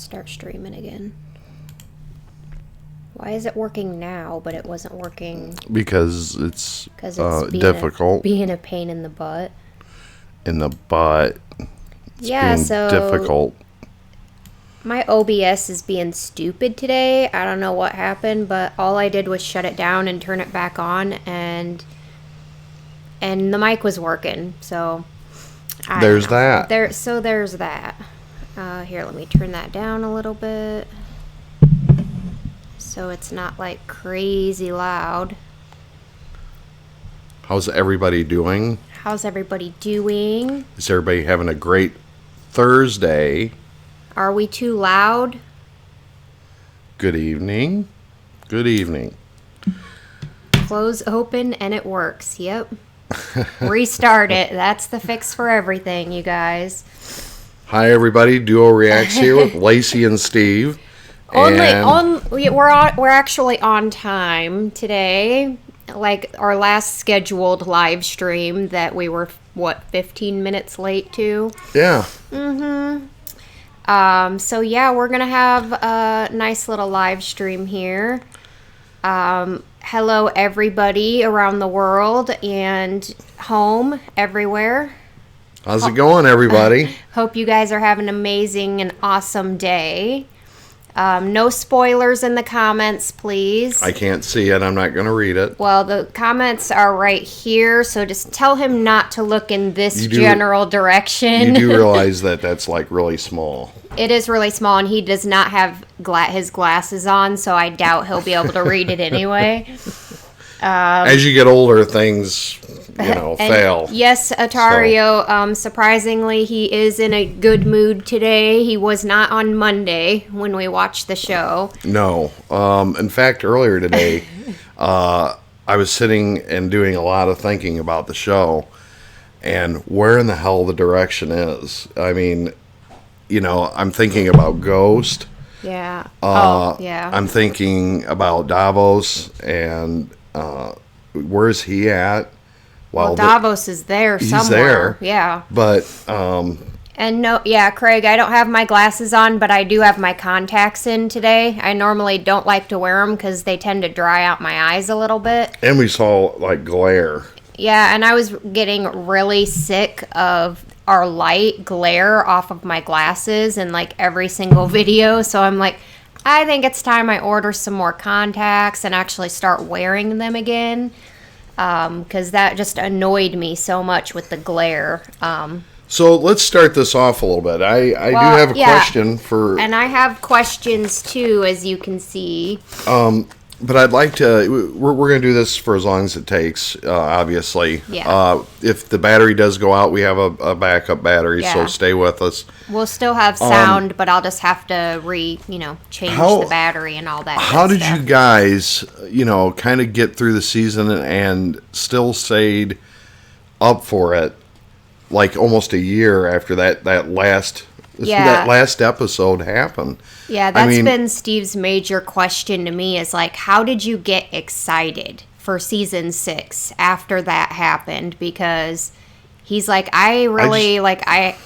start streaming again. Why is it working now, but it wasn't working? Because it's difficult. Being a pain in the butt. In the butt. It's being difficult. My OBS is being stupid today. I don't know what happened, but all I did was shut it down and turn it back on, and the mic was working. So there's that. There's that. Here, let me turn that down a little bit so it's not like crazy loud. How's everybody doing? How's everybody doing? Is everybody having a great Thursday? Are we too loud? Good evening. Good evening. Close open and it works. Yep. Restart it. That's the fix for everything, you guys. Hi, everybody. Duo Reacts here with Lacey and Steve. We're actually on time today. Like our last scheduled live stream that we were 15 minutes late to. Yeah. So yeah, we're gonna have a nice little live stream here. Hello everybody around the world and home everywhere. How's it going, everybody? Hope you guys are having an amazing and awesome day. No spoilers in the comments, please. I can't see it. I'm not going to read it. Well, the comments are right here, so just tell him not to look in this general direction. You do realize that that's like really small. It is really small, and he does not have his glasses on, so I doubt he'll be able to read it anyway. As you get older, things, fail. Yes, Atario, surprisingly, he is in a good mood today. He was not on Monday when we watched the show. No. In fact, earlier today, I was sitting and doing a lot of thinking about the show and where in the hell the direction is. I mean, I'm thinking about Ghost. Yeah. Yeah. I'm thinking about Davos and where's he at? Well, Davos is there somewhere. He's there. Yeah. But Craig, I don't have my glasses on, but I do have my contacts in today. I normally don't like to wear them because they tend to dry out my eyes a little bit. And we saw like glare. Yeah, and I was getting really sick of our light glare off of my glasses in like every single video. So I'm like, I think it's time I order some more contacts and actually start wearing them again. Because that just annoyed me so much with the glare. So let's start this off a little bit. I do have a question for... And I have questions too, as you can see. But I'd like to... We're going to do this for as long as it takes, obviously. Yeah. If the battery does go out, we have a backup battery, so stay with us. We'll still have sound, but I'll just have to change the battery and all that. How did you guys, kind of get through the season and still stayed up for it, like almost a year after that last episode happened? Yeah, that's been Steve's major question to me is like, how did you get excited for season 6 after that happened? Because he's like, I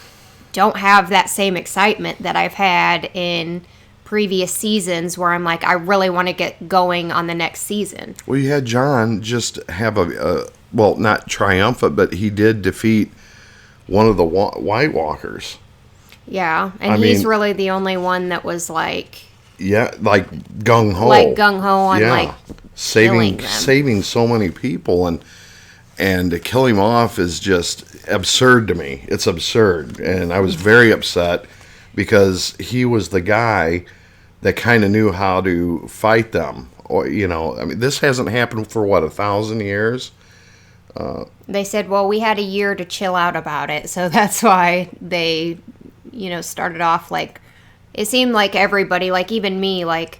don't have that same excitement that I've had in previous seasons where I'm like, I really want to get going on the next season. Well, you had Jon just have not triumphant, but he did defeat one of the White Walkers. Yeah, and he's really the only one that was like... Yeah, like gung-ho. Like gung-ho on saving so many people, and to kill him off is just absurd to me. It's absurd, and I was very upset because he was the guy that kind of knew how to fight them. Or this hasn't happened for 1,000 years. They said, well, we had a year to chill out about it, so that's why they... started off like, it seemed like everybody, like even me, like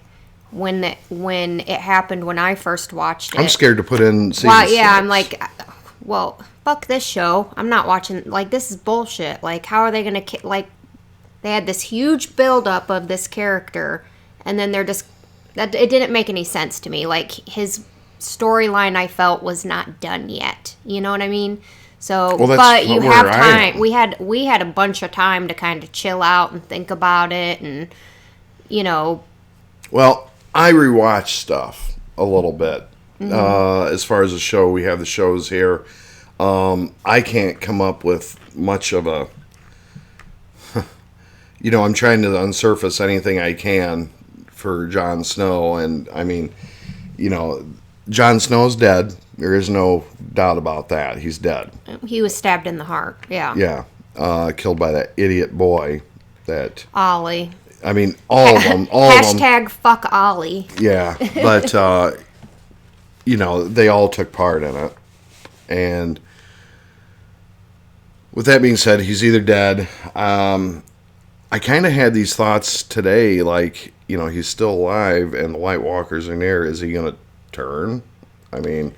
when it happened when I first watched it. I'm scared to put in season 6. I'm like, well, fuck this show. I'm not watching, like, this is bullshit. Like, how are they going to, like, they had this huge buildup of this character, and then it didn't make any sense to me. Like, his storyline, I felt, was not done yet. You know what I mean? So, but you have time. We had a bunch of time to kind of chill out and think about it, and you know. Well, I rewatch stuff a little bit. As far as the show, we have the shows here. I can't come up with much of a... I'm trying to unsurface anything I can for Jon Snow. And, I mean, Jon Snow's dead. There is no doubt about that. He's dead. He was stabbed in the heart. Yeah. Yeah. Killed by that idiot boy that... Ollie. I mean, all of them. Hashtag fuck Ollie. Yeah. But, they all took part in it. And with that being said, he's either dead. I kind of had these thoughts today, like, he's still alive and the White Walkers are near. Is he going to turn? I mean,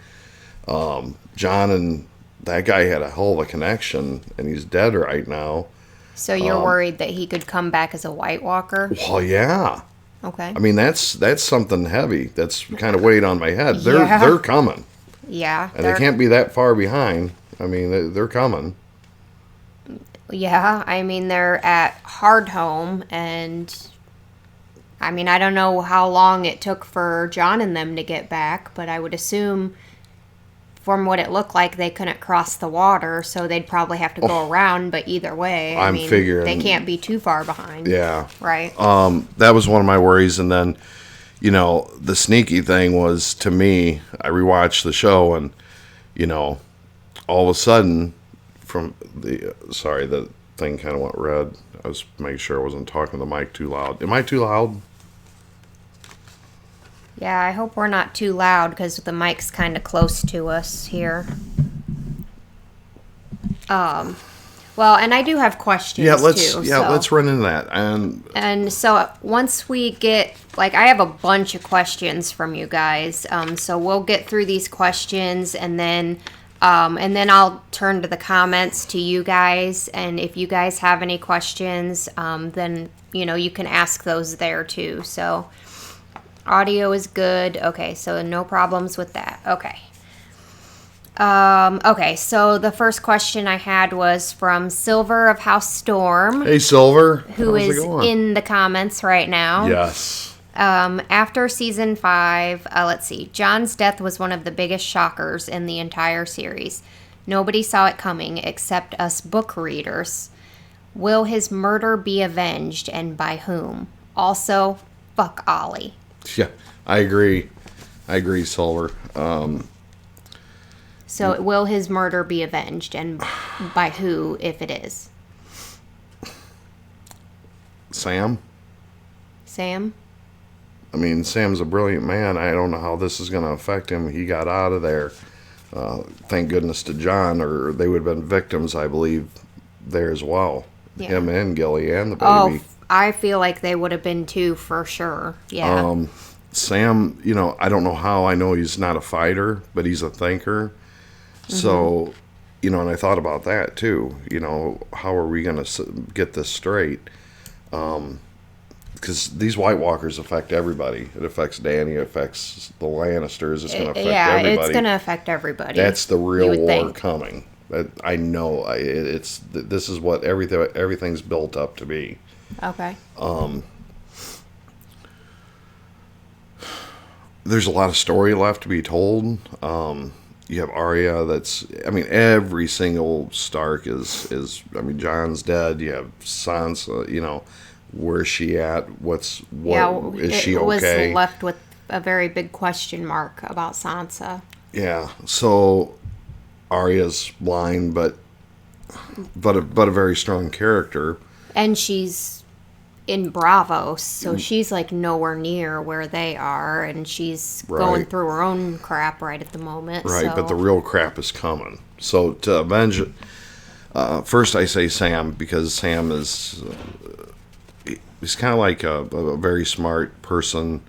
Jon and that guy had a hell of a connection, and he's dead right now. So you're worried that he could come back as a White Walker? Well, yeah. Okay. I mean, that's something heavy. That's kind of weighing on my head. They're coming. Yeah. And they can't be that far behind. I mean, they're coming. Yeah, I mean, they're at Hardhome, and I mean, I don't know how long it took for Jon and them to get back, but I would assume from what it looked like, they couldn't cross the water, so they'd probably have to go around, but either way, I mean, figuring they can't be too far behind. Yeah. Right. That was one of my worries, and then, the sneaky thing was, to me, I rewatched the show, and, all of a sudden... the thing kind of went red. I was making sure I wasn't talking to the mic too loud. Am I too loud? Yeah, I hope we're not too loud because the mic's kind of close to us here. Well, and I do have questions let's run into that. And so once we get, I have a bunch of questions from you guys. So we'll get through these questions and then I'll turn to the comments to you guys, and if you guys have any questions, then, you can ask those there too. So, audio is good. Okay, so no problems with that. Okay. Okay, so the first question I had was from Silver of House Storm. Hey, Silver. Who is in the comments right now. Yes. After season 5, let's see, Jon's death was one of the biggest shockers in the entire series. Nobody saw it coming except us book readers. Will his murder be avenged, and by whom? Also, fuck Ollie. Yeah, I agree. Silver. So will his murder be avenged, and by who, if it is? Sam? I mean, Sam's a brilliant man. I don't know how this is going to affect him. He got out of there. Thank goodness to Jon, or they would have been victims, I believe, there as well. Yeah. Him and Gilly and the baby. Oh, I feel like they would have been too, for sure. Yeah. Sam, I don't know how. I know he's not a fighter, but he's a thinker. Mm-hmm. So, and I thought about that too. How are we going to get this straight? Because these White Walkers affect everybody. It affects Dany. It affects the Lannisters. It's going to affect everybody. Yeah, it's going to affect everybody. That's the real war coming. I know. This is what everything's built up to be. Okay. There's a lot of story left to be told. You have Arya. Every single Stark is. Jon's dead. You have Sansa. Where's she at? Is she okay? It was left with a very big question mark about Sansa. Yeah. So Arya's blind, but a very strong character. And she's in Bravo, so she's nowhere near where they are, and she's going through her own crap right at the moment. Right, but the real crap is coming. So to avenge it, first I say Sam, because Sam is... he's kind of like a very smart person.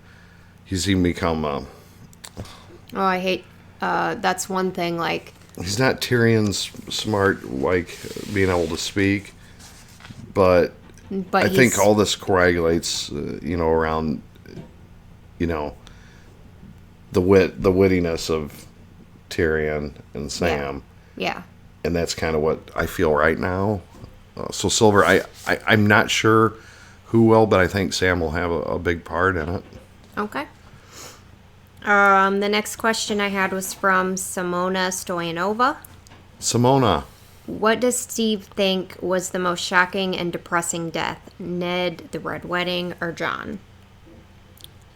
He's even become I hate... that's one thing, he's not Tyrion's smart, being able to speak, but I think all this coagulates, around, the wittiness of Tyrion and Sam. Yeah. And that's kind of what I feel right now. So Silver, I'm not sure who will, but I think Sam will have a big part in it. Okay. The next question I had was from Simona Stoyanova. Simona. What does Steve think was the most shocking and depressing death? Ned, the Red Wedding, or Jon?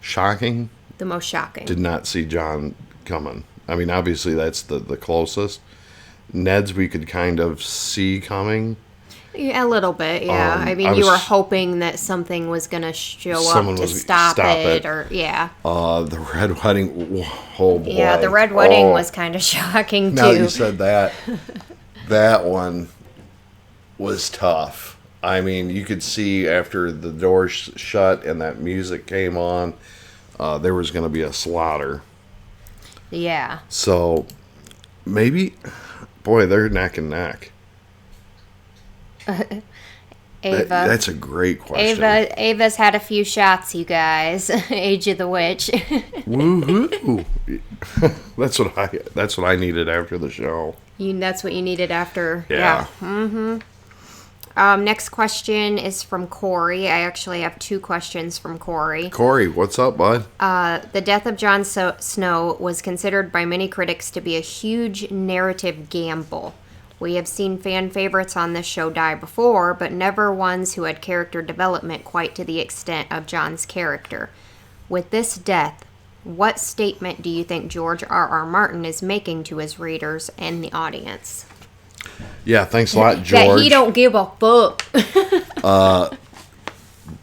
Shocking? The most shocking. Did not see Jon coming. I mean, obviously that's the closest. Ned's we could kind of see coming. Yeah, a little bit, yeah. I mean, you were hoping that something was going to show up to stop it, or, yeah. The Red Wedding, oh boy. Yeah, the Red Wedding was kind of shocking, too. Now you said that, that one was tough. I mean, you could see after the door shut and that music came on, there was going to be a slaughter. Yeah. So, maybe, boy, they're neck and neck. Ava. That's a great question. Ava's had a few shots, you guys. Age of the Witch. Woohoo! That's what I needed after the show. That's what you needed after. Yeah. Mm-hmm. Next question is from Corey. I actually have 2 questions from Corey. Corey, what's up, bud? The death of Jon Snow was considered by many critics to be a huge narrative gamble. We have seen fan favorites on this show die before, but never ones who had character development quite to the extent of Jon's character. With this death, what statement do you think George R.R. Martin is making to his readers and the audience? Yeah, thanks a lot, George. That he don't give a fuck.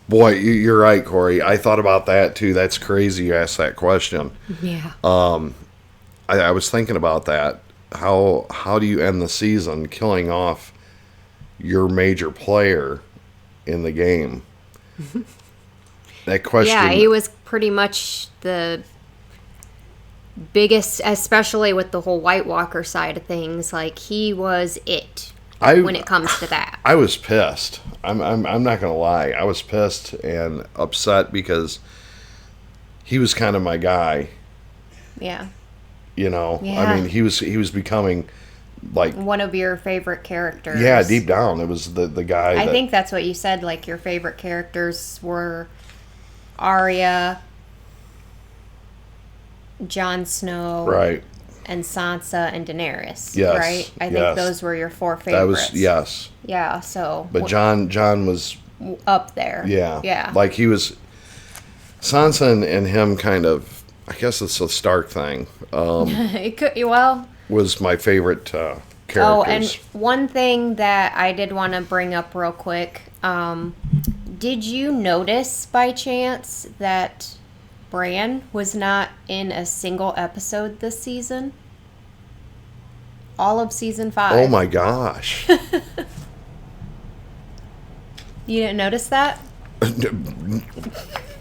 Boy, you're right, Corey. I thought about that, too. That's crazy you asked that question. Yeah. I was thinking about that. How do you end the season killing off your major player in the game? That question. Yeah, he was pretty much the biggest, especially with the whole White Walker side of things. Like, he was it when it comes to that. I was pissed. I'm not gonna lie. I was pissed and upset because he was kind of my guy. Yeah. You know, yeah. I mean, he was becoming like one of your favorite characters. Yeah, deep down, it was the guy. I think that's what you said. Like, your favorite characters were Arya, Jon Snow, right, and Sansa and Daenerys. Yes, right. I think those were your 4 favorites. That was yes. Yeah. So. But Jon was up there. Yeah. Yeah. Like he was. Sansa and him kind of. I guess it's a Stark thing. It could, was my favorite characters. Oh, and one thing that I did want to bring up real quick. Did you notice by chance that Bran was not in a single episode this season? All of season 5. Oh my gosh. You didn't notice that?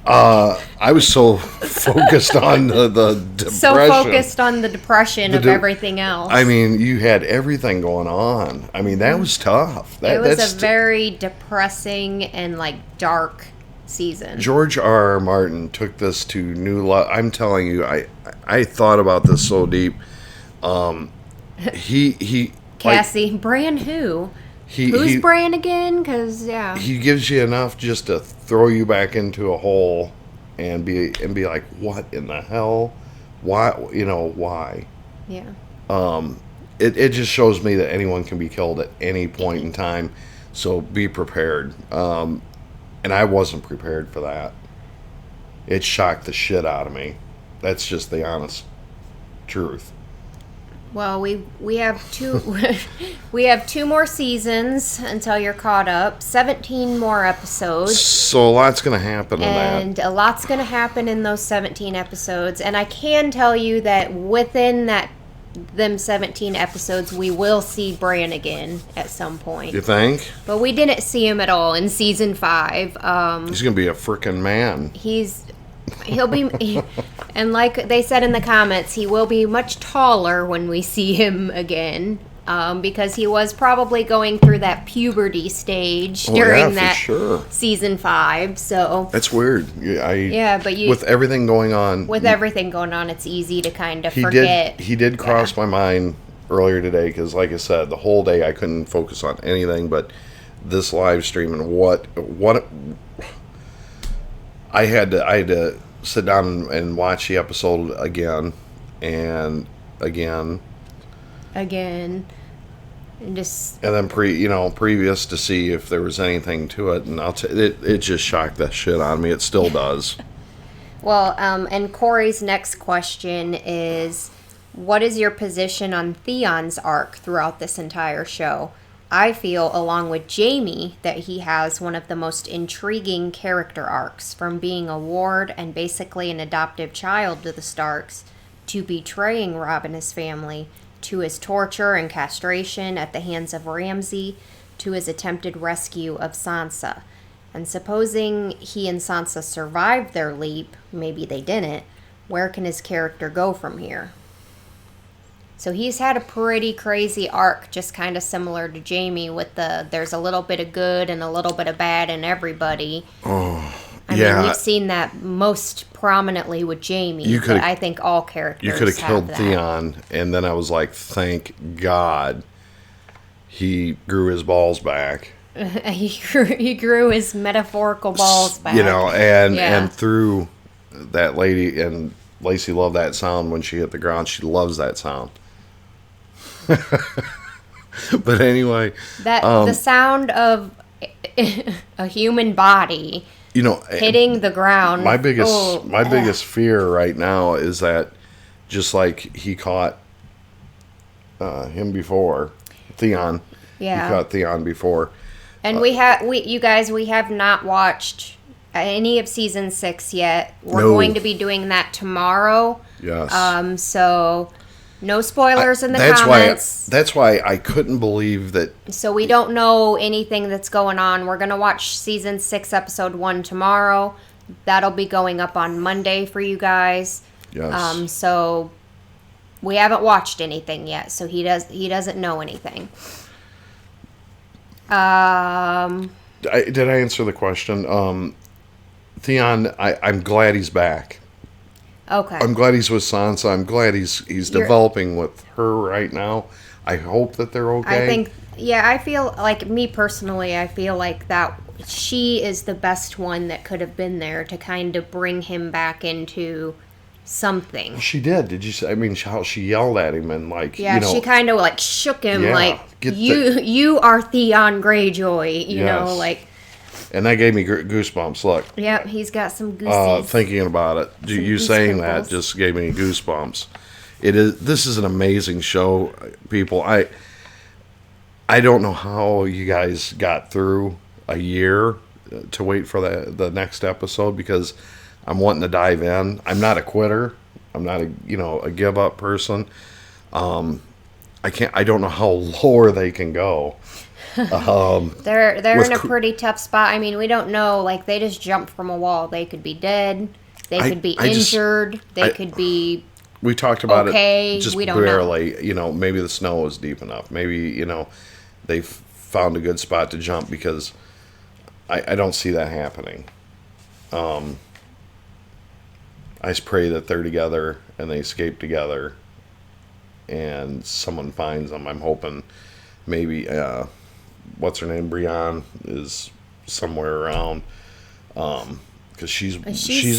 I was so focused on the depression. So focused on the depression of everything else. I mean, you had everything going on. I mean, that was tough. It was a very depressing and, like, dark season. George R.R. Martin took this to new level. I'm telling you, I thought about this so deep. Cassie, like, Bran who? Who's Bran again? Because, yeah. He gives you enough just to throw you back into a hole and be like, what in the hell? Why? Why? Yeah. It just shows me that anyone can be killed at any point in time. So be prepared. And I wasn't prepared for that. It shocked the shit out of me. That's just the honest truth. Well, we have 2 more seasons until you're caught up. 17 more episodes. So a lot's going to happen in that. And a lot's going to happen in those 17 episodes. And I can tell you that within them 17 episodes, we will see Bran again at some point. You think? But we didn't see him at all in season 5. He's going to be a frickin' man. He'll be, and like they said in the comments, he will be much taller when we see him again, because he was probably going through that puberty stage during that season 5. So that's weird. But with everything going on, it's easy to kind of forget. He did cross my mind earlier today because, like I said, the whole day I couldn't focus on anything but this live stream and I had to sit down and watch the episode again and again. And then previous to see if there was anything to it, and it just shocked the shit out of me. It still does. Well, and Corey's next question is, what is your position on Theon's arc throughout this entire show? I feel, along with Jamie, that he has one of the most intriguing character arcs, from being a ward and basically an adoptive child to the Starks, to betraying Robb and his family, to his torture and castration at the hands of Ramsay, to his attempted rescue of Sansa. And supposing he and Sansa survived their leap, maybe they didn't, where can his character go from here? So he's had a pretty crazy arc, just kind of similar to Jamie, with there's a little bit of good and a little bit of bad in everybody. Oh, I mean, we've seen that most prominently with Jamie, but I think all characters you could have killed that. Theon, and then I was like, thank God he grew his balls back. He grew his metaphorical balls back. And through that lady, and Lacey loved that sound when she hit the ground. She loves that sound. But anyway, the sound of a human body hitting the ground. My biggest fear right now is that, just like he caught him before, Theon. Yeah. He caught Theon before. And we have not watched any of season 6 yet. We're going to be doing that tomorrow. Yes. So no spoilers in the comments. That's why I couldn't believe that. So we don't know anything that's going on. We're going to watch season 6 episode 1 tomorrow. That'll be going up on Monday for you guys. Yes. So we haven't watched anything yet. So he doesn't know anything. Did I answer the question? Theon, I'm glad he's back. Okay. I'm glad he's with Sansa. I'm glad he's developing with her right now. I hope that they're okay. I feel like, me personally, I feel like that she is the best one that could have been there to kind of bring him back into something. She did. Did you say? I mean, how she yelled at him and she kind of like shook him you are Theon Greyjoy, you know. And that gave me goosebumps. Look. Yep, he's got some goosies. Thinking about it, you saying that just gave me goosebumps. This is an amazing show, people. I don't know how you guys got through a year to wait for the next episode, because I'm wanting to dive in. I'm not a quitter. I'm not a give up person. I don't know how lower they can go. They're in a pretty tough spot. I mean, we don't know. Like, they just jumped from a wall. They could be dead. They could be injured. They could be. We talked about it. Just we don't barely. know. Maybe the snow is deep enough. Maybe they found a good spot to jump, because I don't see that happening. I just pray that they're together and they escape together, and someone finds them. I'm hoping maybe what's her name, Brienne, is somewhere around, because she's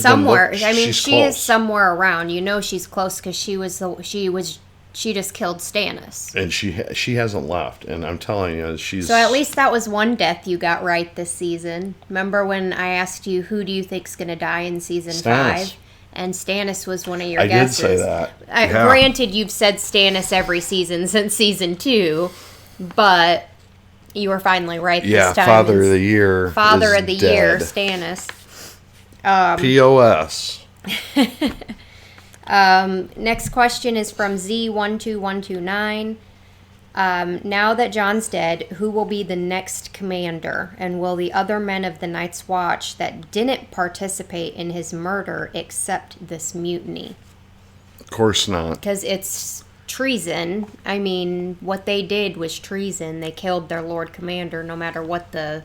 somewhere. She is somewhere around. She's close, because she just killed Stannis, and she hasn't left. And I'm telling you, she's. So at least that was one death you got right this season. Remember when I asked you, who do you think's going to die in season 5? And Stannis was one of your guesses. I did say that. Granted, you've said Stannis every season since season 2, but you were finally right this time. Father of the Year. Father of the Year, Stannis. POS. Next question is from Z12129. Now that Jon's dead, who will be the next commander? And will the other men of the Night's Watch that didn't participate in his murder accept this mutiny? Of course not. Because it's treason. I mean, what they did was treason. They killed their Lord Commander, no matter what the...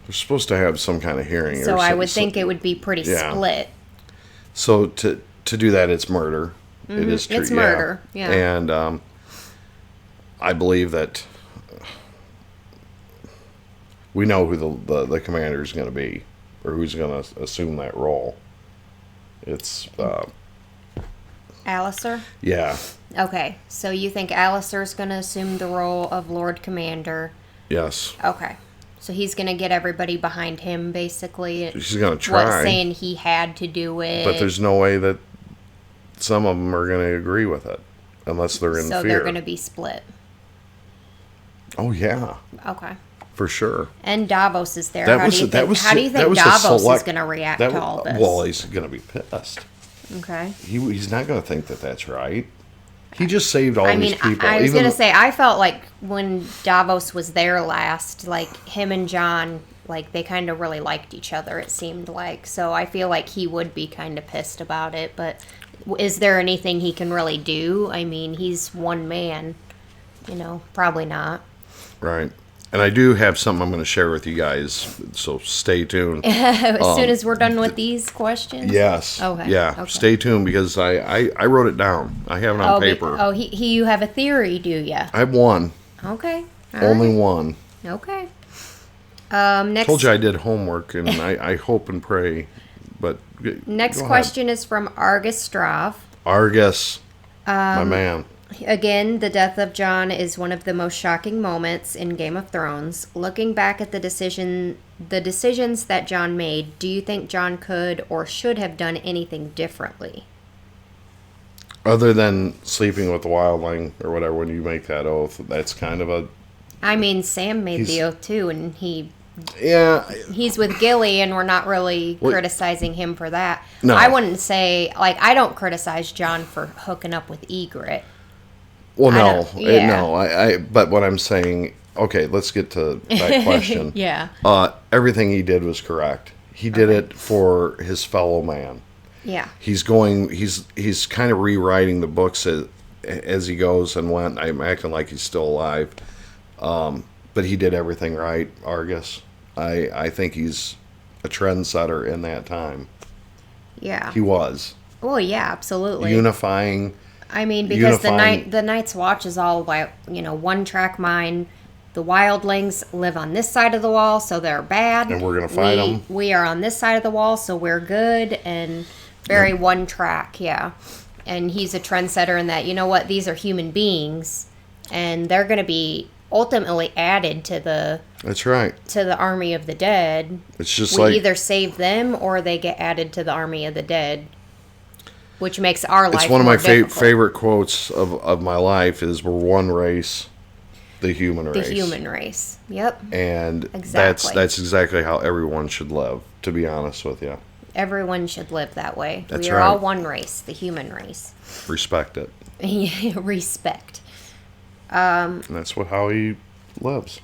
They're supposed to have some kind of hearing. So I would think it would be pretty split. So to do that, it's murder. Mm-hmm. It is it's murder, yeah. And I believe that we know who the commander is going to be, or who's going to assume that role. It's Alistair? Yeah. Okay, so you think Alistair's going to assume the role of Lord Commander? Yes. Okay. So he's going to get everybody behind him, basically. He's going to try. Saying he had to do it. But there's no way that some of them are going to agree with it, unless they're in fear. So they're going to be split. Oh, yeah. Okay. For sure. And Davos is there. How do you think Davos is going to react to all this? Well, he's going to be pissed. Okay. He's not going to think that that's right. He just saved all these people. I was going to say, I felt like when Davos was there last, like him and Jon, like they kind of really liked each other, it seemed like. So I feel like he would be kind of pissed about it. But is there anything he can really do? I mean, he's one man. Probably not. Right. And I do have something I'm going to share with you guys, so stay tuned. As soon as we're done with these questions? Yes. Okay. Yeah, okay. Stay tuned because I wrote it down. I have it on paper. You have a theory, do you? I have one. Okay. Only one. Okay. Next. Told you I did homework, and I hope and pray, but next question is from Argus Strav. Argus, my man. Again, the death of Jon is one of the most shocking moments in Game of Thrones. Looking back at the decisions that Jon made, do you think Jon could or should have done anything differently? Other than sleeping with the wildling or whatever, when you make that oath, that's kind of a... I mean, Sam made the oath too, and he's with Gilly, and we're not really criticizing him for that. No. I wouldn't say, I don't criticize Jon for hooking up with Ygritte. Well, no. But what I'm saying, okay, let's get to that question. Yeah. Everything he did was correct. He did it for his fellow man. Yeah. He's kind of rewriting the books as he goes and went. I'm acting like he's still alive. But he did everything right, Argus. I think he's a trendsetter in that time. He was. Well, yeah, absolutely. Unifying. I mean, because the Night's Watch is all about, one track mind. The wildlings live on this side of the wall, so they're bad. And we're going to fight them. We are on this side of the wall, so we're good. And very one track, yeah. And he's a trendsetter in that, these are human beings. And they're going to be ultimately added to the... That's right. To the army of the dead. It's just we either save them or they get added to the army of the dead. Which makes our life more It's one of my favorite quotes of my life is, we're one race, the human race. The human race, yep. And that's exactly how everyone should live, to be honest with you. Everyone should live that way. That's we are all one race, the human race. Respect it. Respect. And that's how he lives.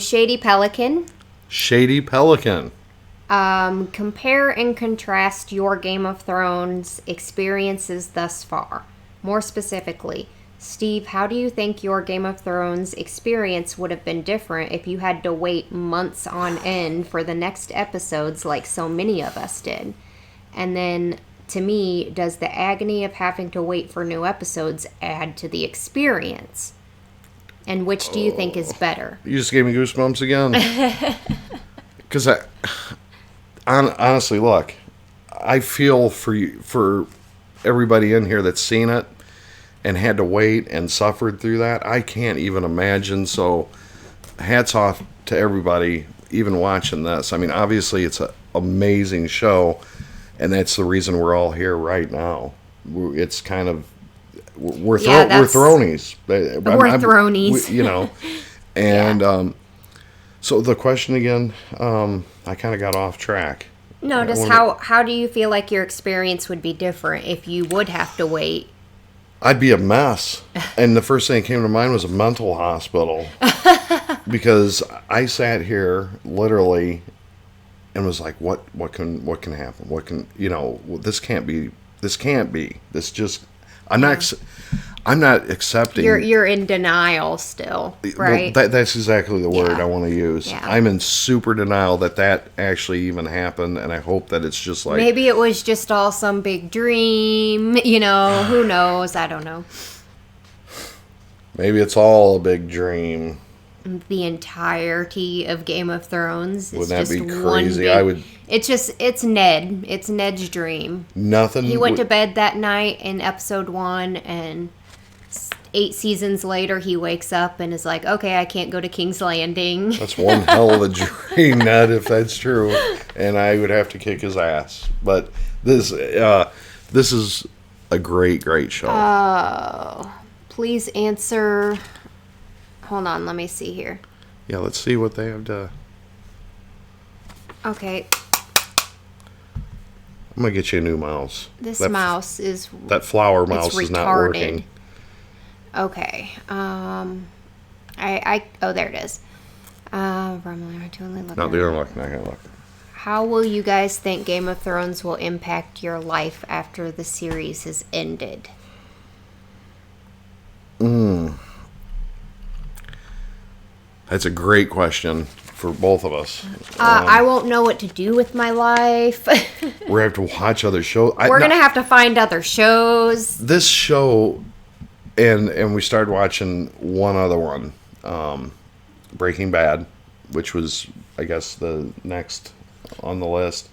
Shady Pelican. Shady Pelican. Compare and contrast your Game of Thrones experiences thus far. More specifically, Steve, how do you think your Game of Thrones experience would have been different if you had to wait months on end for the next episodes like so many of us did? And then, to me, does the agony of having to wait for new episodes add to the experience? And which do you think is better? You just gave me goosebumps again. Because honestly, look, I feel for everybody in here that's seen it and had to wait and suffered through that. I can't even imagine. So hats off to everybody even watching this. I mean, obviously it's an amazing show, and that's the reason we're all here right now. It's kind of we're thronies. We're thronies. And so the question again, I kind of got off track. No, just how do you feel like your experience would be different if you would have to wait? I'd be a mess. And the first thing that came to mind was a mental hospital. Because I sat here literally and was like, what can happen? What can, this can't be. This just, I'm not accepting. You're in denial still, right? Well, that's exactly the word I want to use. Yeah. I'm in super denial that actually even happened, and I hope that it's just like... Maybe it was just all some big dream, who knows? I don't know. Maybe it's all a big dream. the entirety of Game of Thrones. Wouldn't that be crazy? I would. It's Ned. It's Ned's dream. Nothing. He went to bed that night in episode 1, and 8 seasons later, he wakes up and is like, "Okay, I can't go to King's Landing." That's one hell of a dream, Ned, if that's true. And I would have to kick his ass. But this is a great, great show. Oh, please answer. Hold on, let me see here. Yeah, let's see what they have to... Okay. I'm going to get you a new mouse. This mouse is... That flower mouse is not working. Okay. Oh, there it is. No, they're not going to look. How will you guys think Game of Thrones will impact your life after the series has ended? That's a great question for both of us. I won't know what to do with my life. We're going to have to watch other shows. We're going to have to find other shows. This show, and we started watching one other one, Breaking Bad, which was, I guess, the next on the list.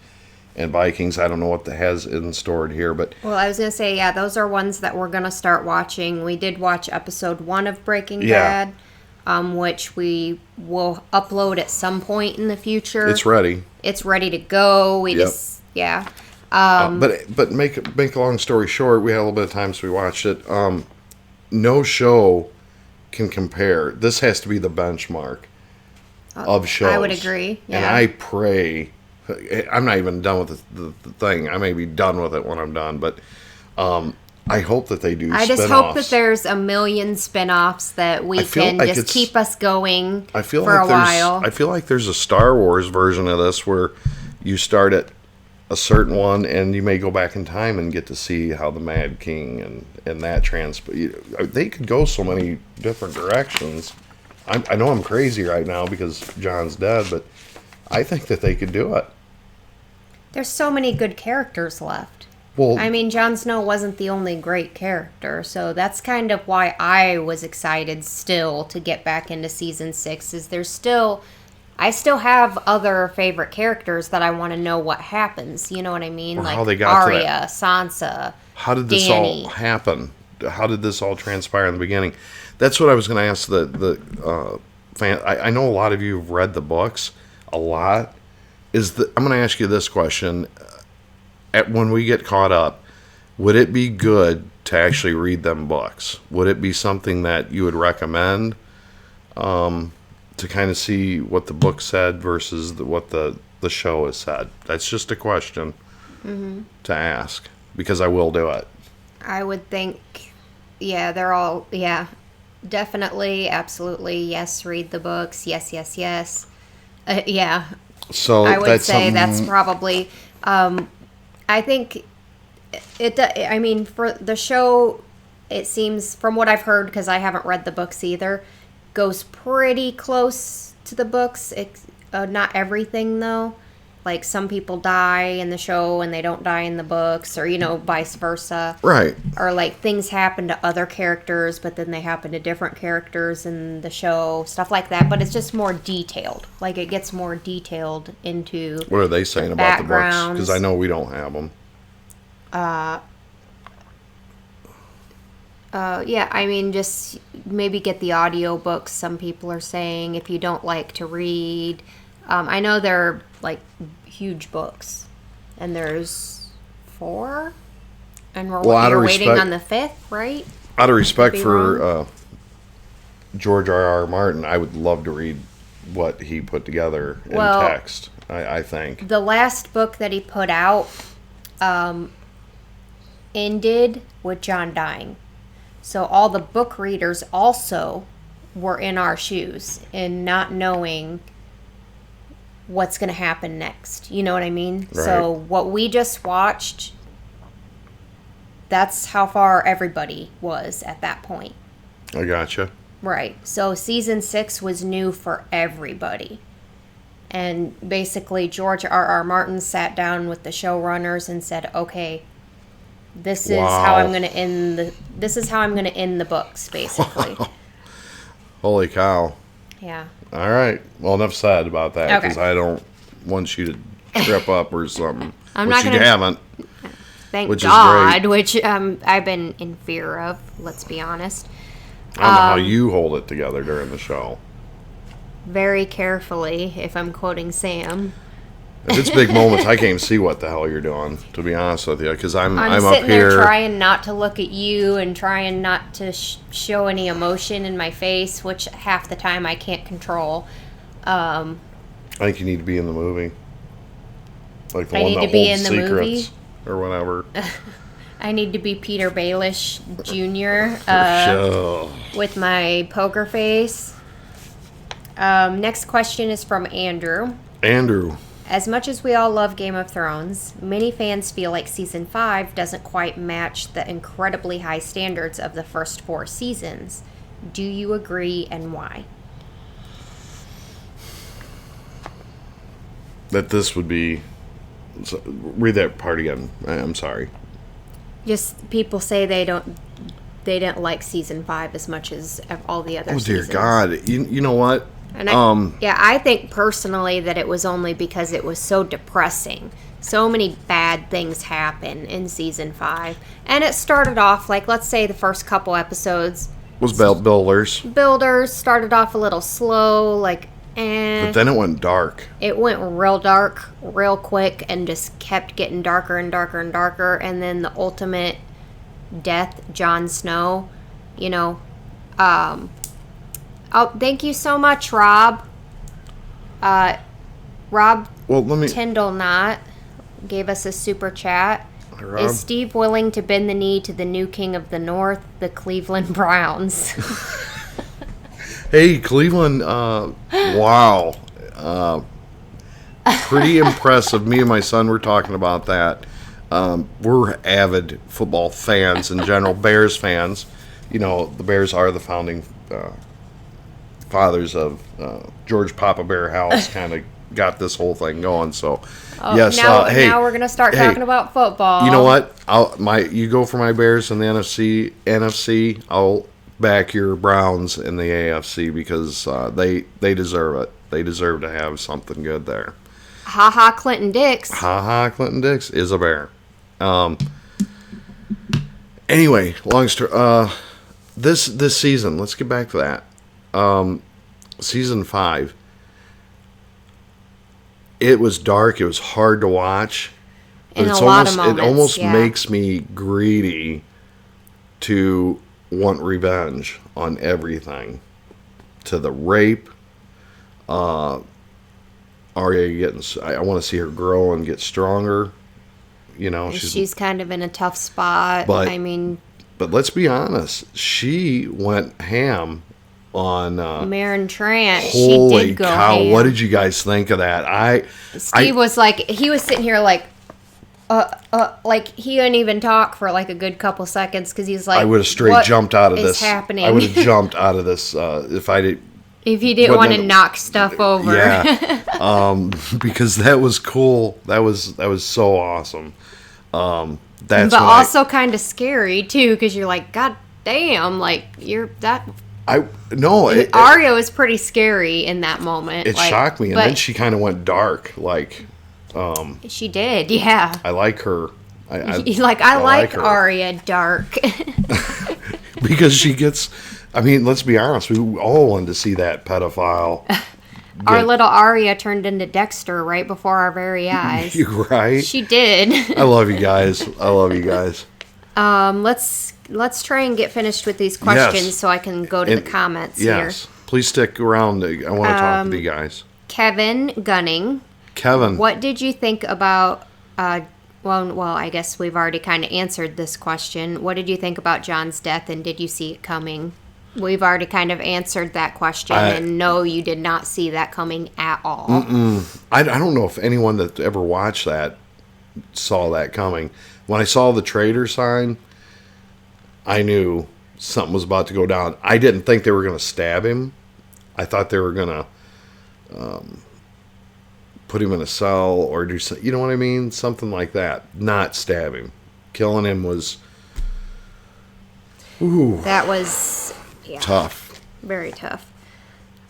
And Vikings, I don't know what that has in stored here, but... Well, I was going to say, yeah, those are ones that we're going to start watching. We did watch episode 1 of Breaking Bad. Which we will upload at some point in the future. It's ready. It's ready to go. But make a long story short, we had a little bit of time, so we watched it. No show can compare. This has to be the benchmark of shows. I would agree. Yeah. And I pray. I'm not even done with the thing. I may be done with it when I'm done, but I hope that they do I just hope that there's a million spin-offs that we can like just keep us going for a while. I feel like there's a Star Wars version of this where you start at a certain one and you may go back in time and get to see how the Mad King and that they could go so many different directions. I know I'm crazy right now because Jon's dead, but I think that they could do it. There's so many good characters left. Well, I mean, Jon Snow wasn't the only great character, so that's kind of why I was excited still to get back into season 6. I still have other favorite characters that I want to know what happens. You know what I mean? Like how they got Arya, Sansa. How did this all happen? How did this all transpire in the beginning? That's what I was going to ask the fan. I know a lot of you have read the books. A lot. I'm going to ask you this question. When we get caught up, would it be good to actually read them books? Would it be something that you would recommend to kind of see what the book said versus what the show has said? That's just a question to ask, because I will do it. I would think, they're all, definitely, absolutely, yes, read the books, yes. So I would say that's probably... I think for the show, it seems, from what I've heard, because I haven't read the books either, goes pretty close to the books. Not everything, though. Like, some people die in the show and they don't die in the books, or, vice versa. Right. Or, like, things happen to other characters, but then they happen to different characters in the show, stuff like that. But it's just more detailed. Like, it gets more detailed into What are they saying about the books? Because I know we don't have them. Just maybe get the audio books, some people are saying, if you don't like to read. I know they're, like, huge books. And there's 4? And we're waiting on the 5th, right? Out of respect for George R.R. Martin, I would love to read what he put together in text, I think. The last book that he put out ended with Jon dying. So all the book readers also were in our shoes in not knowing what's going to happen next. You know what I mean? Right. So what we just watched, that's how far everybody was at that point. I gotcha. Right. So season 6 was new for everybody. And basically George R.R. Martin sat down with the showrunners and said, okay, this is how I'm going to end the books, basically. Holy cow. Yeah. All right. Well, enough said about that because Okay. I don't want you to trip up or something. I'm which not gonna. you haven't. Thank Which is God, great. which I've been in fear of. Let's be honest. I don't know how you hold it together during the show. Very carefully, if I'm quoting Sam. If it's big moments, I can't even see what the hell you're doing, to be honest with you, because I'm up sitting here there trying not to look at you and trying not to show any emotion in my face, which half the time I can't control. I think you need to be in the movie, like the I one need that to be holds in the movie? secrets or whatever. I need to be Peter Baelish Jr. Sure. With my poker face. Next question is from Andrew. Andrew. As much as we all love Game of Thrones, many fans feel like Season 5 doesn't quite match the incredibly high standards of the first 4 seasons. Do you agree, and why? That this would be... Read that part again. I'm sorry. Just people say they didn't like Season 5 as much as all the other seasons. Oh, dear God. You know what? And I think personally that it was only because it was so depressing. So many bad things happen in Season 5. And it started off, like, let's say the first couple episodes. Was Builders. Builders started off a little slow, like, But then it went dark. It went real dark, real quick, and just kept getting darker and darker and darker. And then the ultimate death, Jon Snow, Oh, thank you so much, Rob. Rob Tyndall Knott gave us a super chat. Rob. Is Steve willing to bend the knee to the new king of the North, the Browns? Hey, Cleveland, wow. Pretty impressive. Me and my son were talking about that. We're avid football fans in general, Bears fans. The Bears are the founding fathers of George Papa Bear House, kind of got this whole thing going. So, yes. Now we're gonna start talking about football. You know what? You go for my Bears in the NFC. I'll back your Browns in the AFC because they deserve it. They deserve to have something good there. Ha ha, Clinton Dix. Ha ha, Clinton Dix is a Bear. Anyway, long story. This season, let's get back to that. Season 5. It was dark. It was hard to watch. But it almost makes me greedy to want revenge on everything. To the rape. Arya getting... I want to see her grow and get stronger. She's kind of in a tough spot. But let's be honest. She went ham on Maren Trant. Holy she did go cow! ham. What did you guys think of that? Steve was like, he was sitting here like he couldn't even talk for like a good couple seconds because he's like, I would have straight jumped out of this. Happening? I would have jumped out of this if I did. If you didn't want to knock stuff over. Yeah. Because that was cool. That was so awesome. But also kind of scary too, because you're like, God damn, like you're that. Arya was pretty scary in that moment. It shocked me, and then she kind of went dark. Like, she did, yeah. I like her. I like her. Arya dark because she gets. I mean, let's be honest. We all wanted to see that pedophile. Our little Arya turned into Dexter right before our very eyes. You're right. She did. I love you guys. Let's try and get finished with these questions so I can go to the comments here. Yes. Please stick around. I want to talk to you guys. Kevin Gunning. Kevin. What did you think about... well, I guess we've already kind of answered this question. What did you think about Jon's death, and did you see it coming? We've already kind of answered that question, and no, you did not see that coming at all. I don't know if anyone that ever watched that saw that coming. When I saw the traitor sign, I knew something was about to go down. I didn't think they were going to stab him. I thought they were going to put him in a cell or do something, you know what I mean? Something like that. Not stab him. Killing him was... Ooh. That was... Yeah, tough. very tough.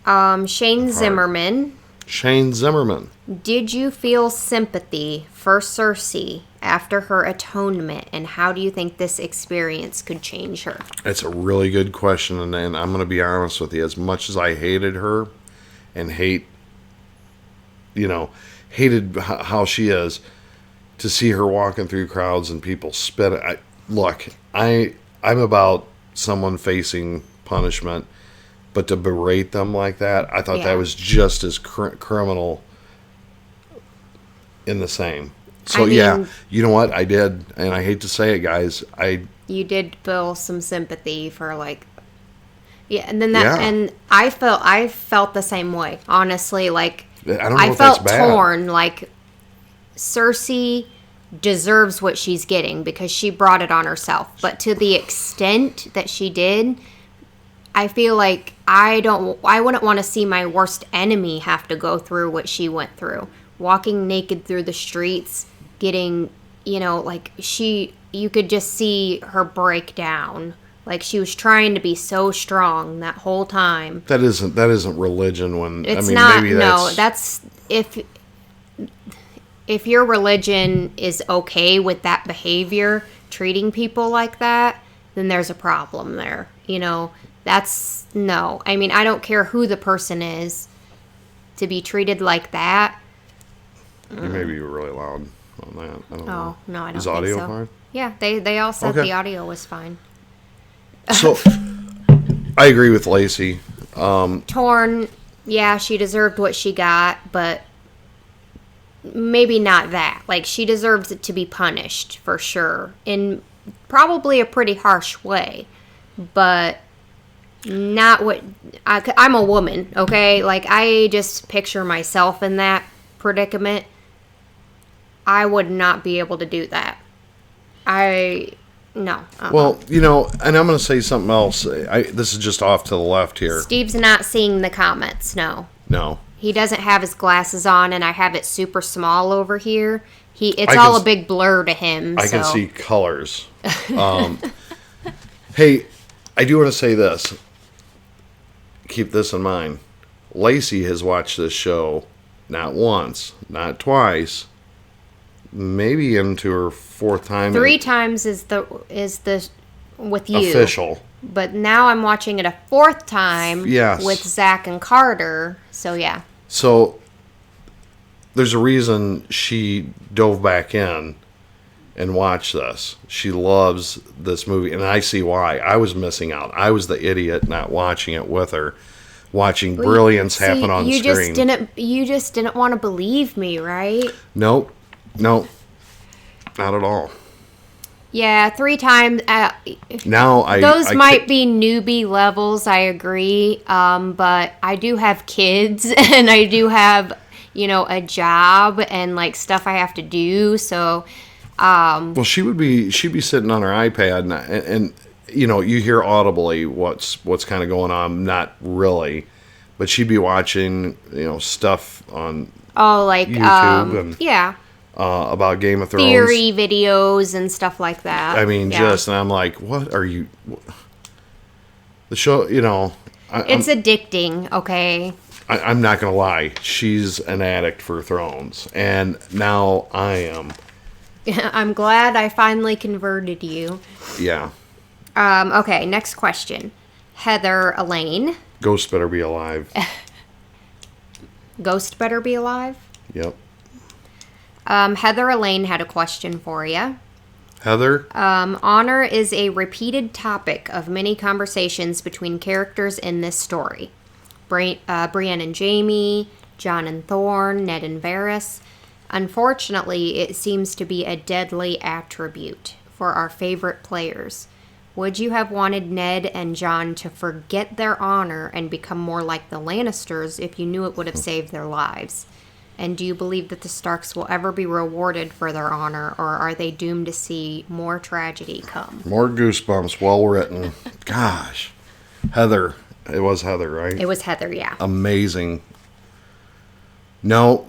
Shane Zimmerman. Shane Zimmerman. Did you feel sympathy for Cersei after her atonement, and how do you think this experience could change her? It's a really good question, and I'm going to be honest with you. As much as I hated her and hated how she is, to see her walking through crowds and people spit. I'm about someone facing punishment, but to berate them like that, I thought that was just as criminal in the same. So, you know what? I did, and I hate to say it, guys. You did feel some sympathy for, and then and I felt the same way, honestly. Like, I felt torn, like, Cersei deserves what she's getting because she brought it on herself. But to the extent that she did, I feel like I wouldn't want to see my worst enemy have to go through what she went through. Walking naked through the streets, getting, you could just see her break down. Like, she was trying to be so strong that whole time. That isn't religion. That's if your religion is okay with that behavior, treating people like that, then there's a problem there. That's no. I mean, I don't care who the person is, to be treated like that. You may be really loud on that. I don't know. No, I don't Is think audio so. fine? Yeah, they all said the audio was fine. So, I agree with Lacey. Torn, yeah, she deserved what she got, but maybe not that. Like, she deserves it to be punished, for sure, in probably a pretty harsh way, but not what... I'm a woman, okay? Like, I just picture myself in that predicament. I would not be able to do that. No. Well, and I'm going to say something else. This is just off to the left here. Steve's not seeing the comments, no. No. He doesn't have his glasses on, and I have it super small over here. It's all a big blur to him. I can see colors. Hey, I do want to say this. Keep this in mind. Lacey has watched this show not once, not twice, maybe into her fourth time. 3 times is the with you official. But now I'm watching it a 4th time with Zach and Carter. So yeah. So there's a reason she dove back in and watched this. She loves this movie, and I see why. I was missing out. I was the idiot not watching it with her. Watching brilliance happen on screen. You just didn't want to believe me, right? Nope. Not at all. Yeah, 3 times. Those might be newbie levels. I agree. But I do have kids, and I do have, a job and stuff I have to do. So, well, she'd be sitting on her iPad, and you hear audibly what's kind of going on. Not really, but she'd be watching stuff on YouTube and about Game of Thrones theory videos and stuff like that. I mean, and I'm like, what are you? The show, it's addicting. Okay. I'm not gonna lie. She's an addict for Thrones, and now I am. I'm glad I finally converted you. Yeah. Okay, next question. Heather Elaine. Ghost better be alive. Ghost better be alive? Yep. Heather Elaine had a question for you. Heather? Honor is a repeated topic of many conversations between characters in this story. Brienne and Jaime, Jon and Thorne, Ned and Varys. Unfortunately, it seems to be a deadly attribute for our favorite players. Would you have wanted Ned and Jon to forget their honor and become more like the Lannisters if you knew it would have saved their lives? And do you believe that the Starks will ever be rewarded for their honor, or are they doomed to see more tragedy come? More goosebumps, well written. Gosh. Heather. It was Heather, right? It was Heather, yeah. Amazing. No,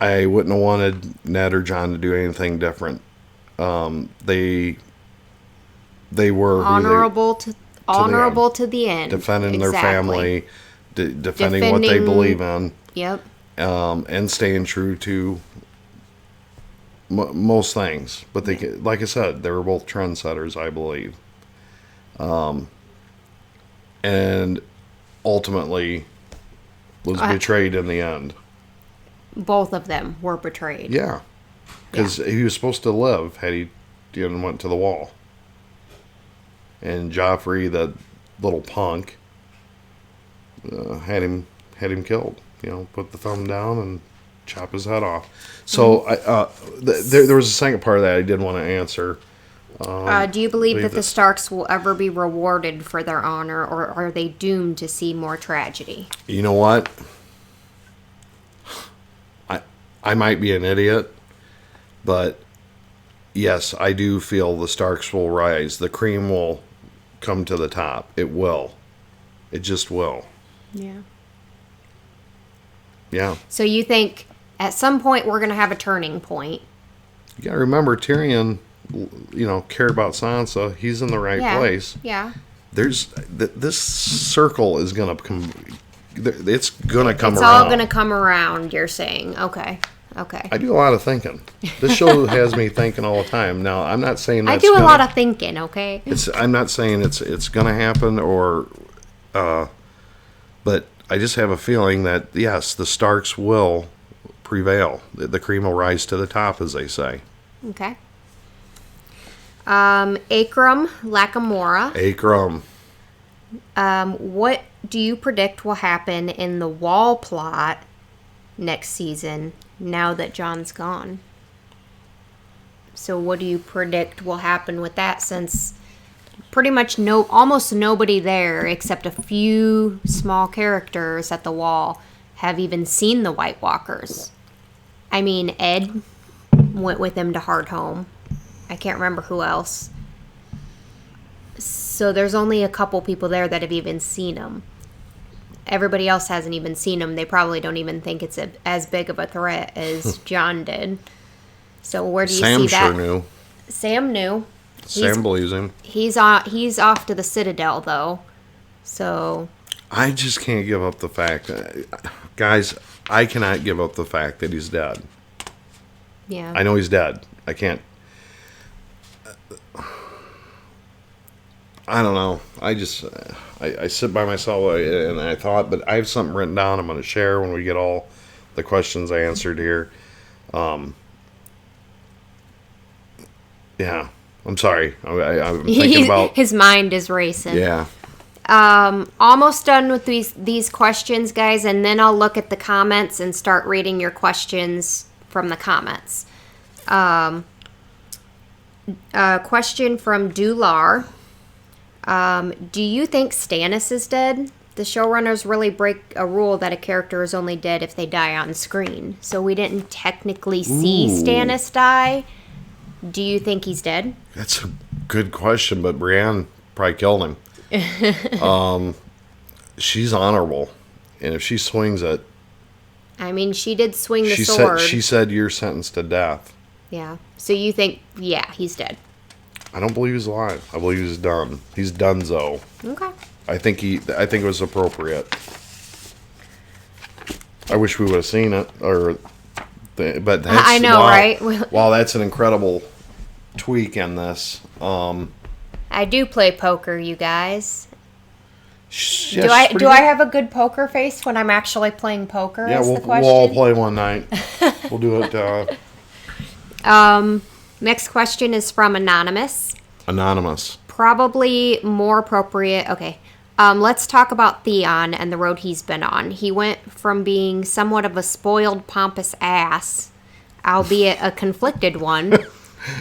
I wouldn't have wanted Ned or Jon to do anything different. They were honorable to the end, defending their family. defending what they believe in. Yep. And staying true to most things. But they, like I said, they were both trendsetters, I believe. And ultimately was betrayed in the end. Both of them were betrayed. Yeah. Because he was supposed to live had he went to the wall. And Joffrey, the little punk, had him killed. Put the thumb down and chop his head off. So there was a second part of that I did want to answer. Do you believe that the Starks will ever be rewarded for their honor, or are they doomed to see more tragedy? You know what? I might be an idiot, but yes, I do feel the Starks will rise. The cream will come to the top. It will. It just will. Yeah. Yeah. So you think at some point we're going to have a turning point? You got to remember, Tyrion, cared about Sansa. He's in the right place. Yeah. This circle is going to come. It's going to come around. It's all going to come around, you're saying. Okay. I do a lot of thinking. This show has me thinking all the time. Now, I'm not saying I do a lot of thinking, okay? I'm not saying it's going to happen but I just have a feeling that, yes, the Starks will prevail. The cream will rise to the top, as they say. Okay. Akram Lakamora. Akram. What do you predict will happen in the wall plot next season now that Jon's gone? So what do you predict will happen with that, since pretty much almost nobody there except a few small characters at the wall have even seen the White Walkers? I mean, Ed went with him to Hardhome. I can't remember who else. So there's only a couple people there that have even seen them. Everybody else hasn't even seen them. They probably don't even think it's as big of a threat as Jon did. So where do you see that? Sam sure knew. Sam knew. Sam believes him. He's off to the Citadel, though. So I just can't give up the fact, guys. I cannot give up the fact that he's dead. Yeah. I know he's dead. I can't. I don't know. I sit by myself and I thought, but I have something written down I'm going to share when we get all the questions answered here. Yeah. I'm sorry. I'm thinking about... His mind is racing. Yeah. Almost done with these questions, guys, and then I'll look at the comments and start reading your questions from the comments. Question from Dular. Do you think Stannis is dead? The showrunners really break a rule that a character is only dead if they die on screen. So we didn't technically see Stannis die. Do you think he's dead? That's a good question, but Brienne probably killed him. She's honorable, and if she swings it... I mean, she did swing the sword. She said you're sentenced to death. Yeah. So you think, he's dead. I don't believe he's alive. I believe he's done. He's donezo. Okay. I think it was appropriate. I wish we would have seen it, but that's, I know, right? Wow, that's an incredible tweak in this. I do play poker, you guys. Yes, do I have a good poker face when I'm actually playing poker? Yeah, we'll all play one night. We'll do it. Next question is from Anonymous. Probably more appropriate. Okay. Let's talk about Theon and the road he's been on. He went from being somewhat of a spoiled, pompous ass, albeit a conflicted one,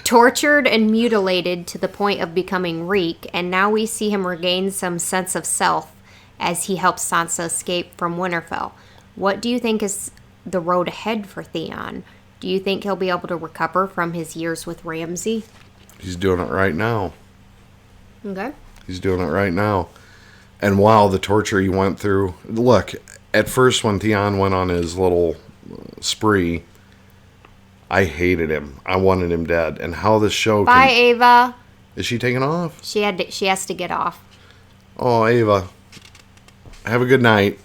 tortured and mutilated to the point of becoming Reek, and now we see him regain some sense of self as he helps Sansa escape from Winterfell. What do you think is the road ahead for Theon? Do you think he'll be able to recover from his years with Ramsay? He's doing it right now. Okay. He's doing it right now. And wow, the torture he went through. Look, at first when Theon went on his little spree, I hated him. I wanted him dead. And how this show Bye, Ava. Is she taking off? She has to get off. Oh, Ava. Have a good night.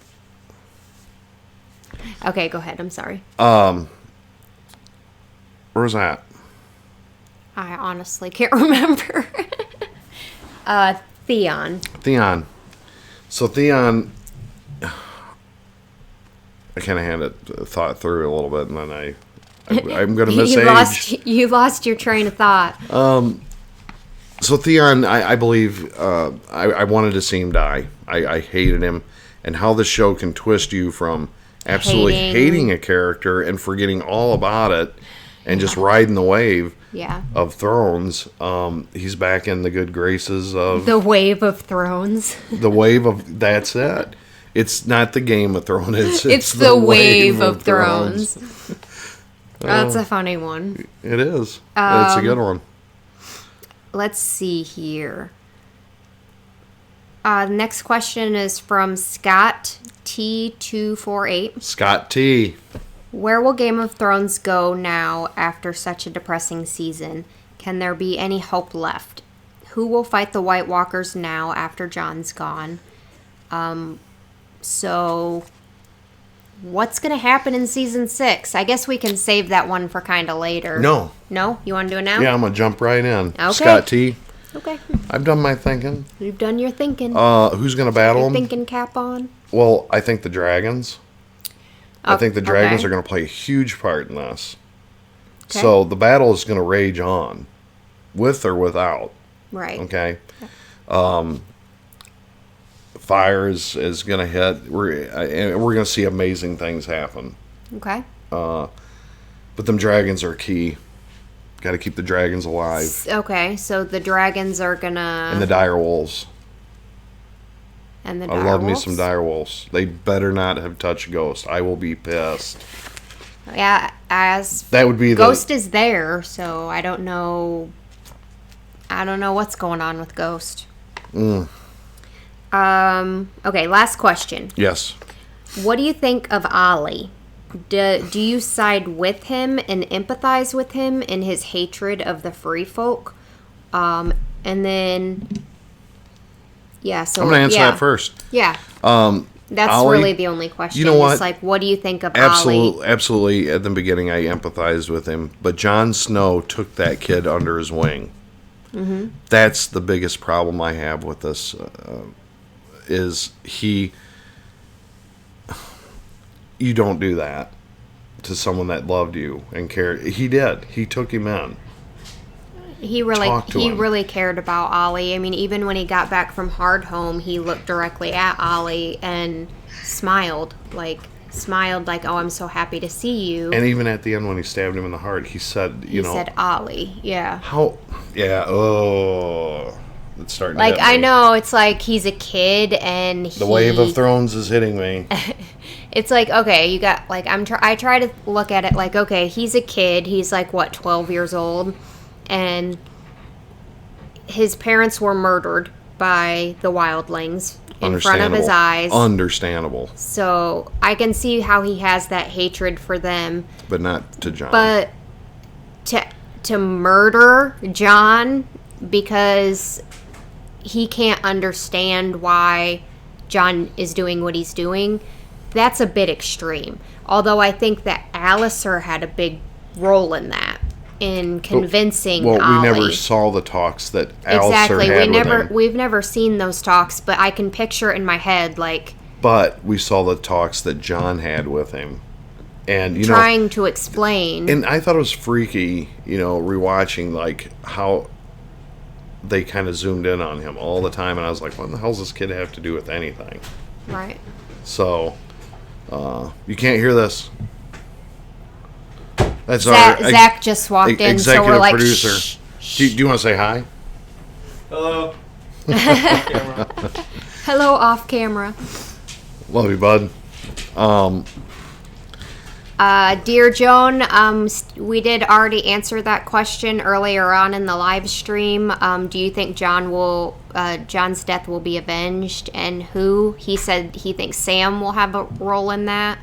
Okay, go ahead. I'm sorry. Where was that? I honestly can't remember. Theon. So Theon, I kind of had it thought through a little bit, and then I'm going to miss age. You lost your train of thought. So Theon, I believe, I wanted to see him die. I hated him, and how the show can twist you from absolutely hating a character and forgetting all about it, and just riding the wave of Thrones. He's back in the good graces of the Wave of Thrones. That's it. It's not the Game of Thrones. It's the Wave of Thrones. That's a funny one. It is. It's a good one. Let's see here. Next question is from Scott T248. Scott T. Where will Game of Thrones go now after such a depressing season? Can there be any hope left? Who will fight the White Walkers now after Jon's gone? So, what's going to happen in season 6? I guess we can save that one for kind of later. No? You want to do it now? Yeah, I'm going to jump right in. Okay. Scott T. Okay. I've done my thinking. You've done your thinking. Who's going to battle them? Thinking cap on? Well, I think the dragons. I think the dragons are going to play a huge part in this. Okay. So the battle is going to rage on, with or without. Right. Okay. Fire is going to hit. We're going to see amazing things happen. Okay. But them dragons are key. Got to keep the dragons alive. Okay, so the dragons are going to... And the dire wolves. I love me some dire wolves. They better not have touched Ghost. I will be pissed. Yeah, that would be Ghost is there, so I don't know what's going on with Ghost. Okay, last question. Yes. What do you think of Ollie? Do you side with him and empathize with him in his hatred of the free folk? And then... Yeah, so... I'm going to answer that first. Yeah. That's Ollie, really the only question. You know what? It's like, what do you think of Ollie? Absolutely. At the beginning, I empathized with him. But Jon Snow took that kid under his wing. Mm-hmm. That's the biggest problem I have with this. Is he... You don't do that to someone that loved you and cared. He did. He took him in. He really cared about Ollie. I mean, even when he got back from Hardhome, he looked directly at Ollie and smiled like, oh, I'm so happy to see you. And even at the end when he stabbed him in the heart, he said, He said Ollie, yeah. How? Yeah, oh. It's starting to hit me. I know, it's like he's a kid and The Wave of Thrones is hitting me. It's like, okay, you got, like, I try to look at it like, okay, he's a kid. He's like, what, 12 years old? And his parents were murdered by the wildlings in front of his eyes. Understandable. So I can see how he has that hatred for them. But not to Jon. But to murder Jon because he can't understand why Jon is doing what he's doing, that's a bit extreme. Although I think that Alliser had a big role in that. In convincing Ollie. We never saw the talks that Alliser had with him. We've never seen those talks, but I can picture it in my head, like... But we saw the talks that Jon had with him. And, trying to explain. And I thought it was freaky, rewatching, like, how they kind of zoomed in on him all the time. And I was like, what the hell does this kid have to do with anything? Right. So, you can't hear this. That's Zach just walked in, so we're like, producer. Shh. Do you want to say hi? Hello. Hello, off camera. Love you, bud. Dear Joan, we did already answer that question earlier on in the live stream. Do you think Jon's death will be avenged, and who? He said he thinks Sam will have a role in that.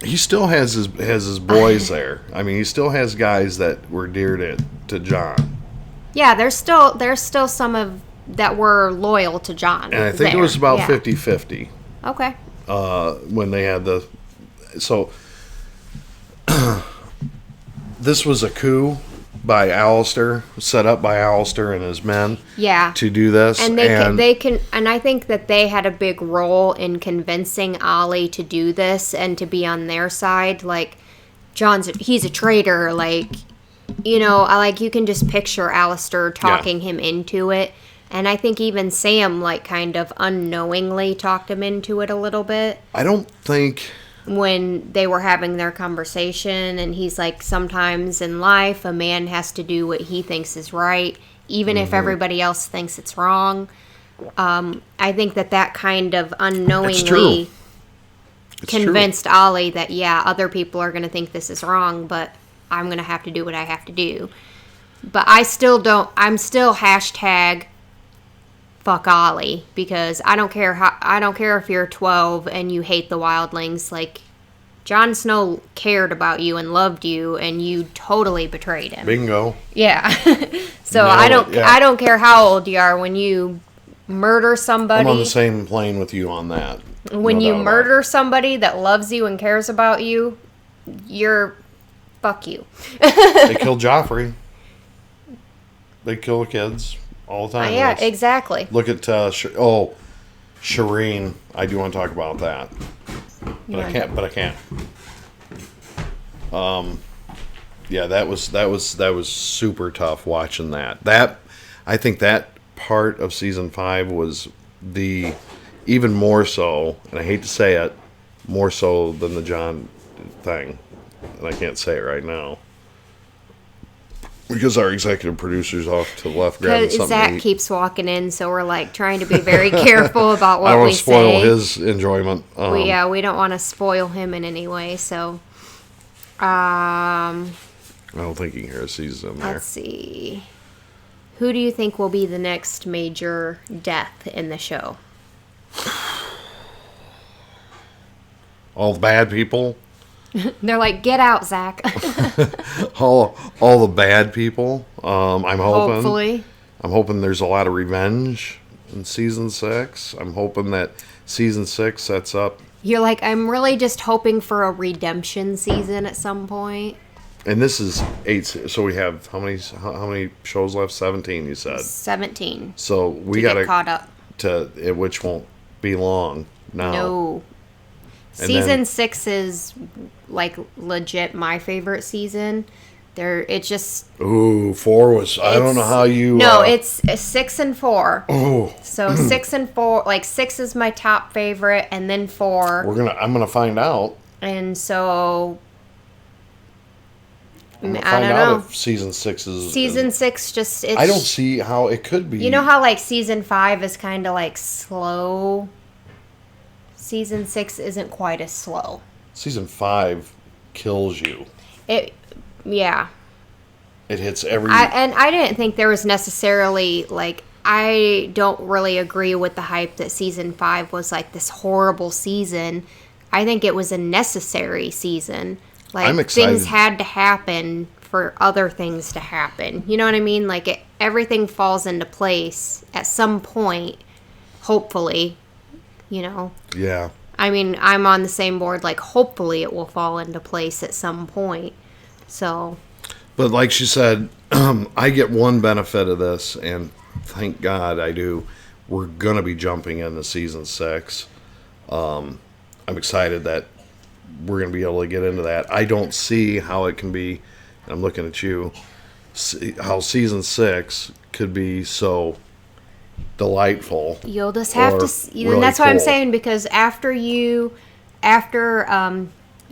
He still has his boys there. I mean, he still has guys that were dear to Jon. Yeah, there's still some of that were loyal to Jon. And I think it was about 50-50. Okay. when they had the... So, this was a coup by Alistair, set up by Alistair and his men. Yeah. To do this. And and I think that they had a big role in convincing Ollie to do this and to be on their side. Like, he's a traitor. Like, you know, you can just picture Alistair talking him into it. And I think even Sam, like, kind of unknowingly talked him into it a little bit. I don't think... When they were having their conversation, and he's like, sometimes in life, a man has to do what he thinks is right, even if everybody else thinks it's wrong. I think that kind of unknowingly convinced Ollie that, other people are going to think this is wrong, but I'm going to have to do what I have to do. But I'm still hashtag fuck Ollie, because I don't care if you're 12 and you hate the wildlings. Like, Jon Snow cared about you and loved you, and you totally betrayed him. Bingo. Yeah. So I don't care how old you are, when you murder somebody. I'm on the same plane with you on that. When you murder somebody that loves you and cares about you, fuck you. They killed Joffrey. They kill the kids all the time. Yeah, exactly. Look at Shireen. I do want to talk about that, but I can't. Yeah, that was super tough watching that. I think that part of season 5 was even more so, and I hate to say it, more so than the Jon thing, and I can't say it right now. Because our executive producer's off to the left grabbing something Zach to eat. keeps walking in, so we're like trying to be very careful about what we say. I don't want to spoil his enjoyment. We don't want to spoil him in any way. So, I don't think he can hear us. He's in there. Let's see. Who do you think will be the next major death in the show? All the bad people. They're like, get out, Zach. all the bad people. I'm hoping. Hopefully. I'm hoping there's a lot of revenge in season 6. I'm hoping that season 6 sets up. You're like, I'm really just hoping for a redemption season at some point. And this is 8. So we have how many shows left? 17. You said 17. So we got to get caught up. Which won't be long now. No. Season 6 is like legit my favorite season. It's just... Ooh, 4 was... I don't know how you... No, it's 6 and 4. Oh. So 6 and 4... Like, 6 is my top favorite, and then 4... I'm gonna find out. And so... I don't know if season 6 is... Season 6 just... I don't see how it could be. You know how, like, season 5 is kind of, like, slow... Season 6 isn't quite as slow. Season 5 kills you. Yeah. It hits every... And I didn't think there was necessarily, like... I don't really agree with the hype that season 5 was, like, this horrible season. I think it was a necessary season. Like, I'm excited. Things had to happen for other things to happen. You know what I mean? Like, everything falls into place at some point, hopefully. You know? Yeah. I mean, I'm on the same board. Like, hopefully it will fall into place at some point. So. But like she said, I get one benefit of this, and thank God I do. We're going to be jumping into season 6. I'm excited that we're going to be able to get into that. I don't see how it can be, I'm looking at you, how season 6 could be so... delightful. You'll just have to see, really, and that's what I'm saying, because after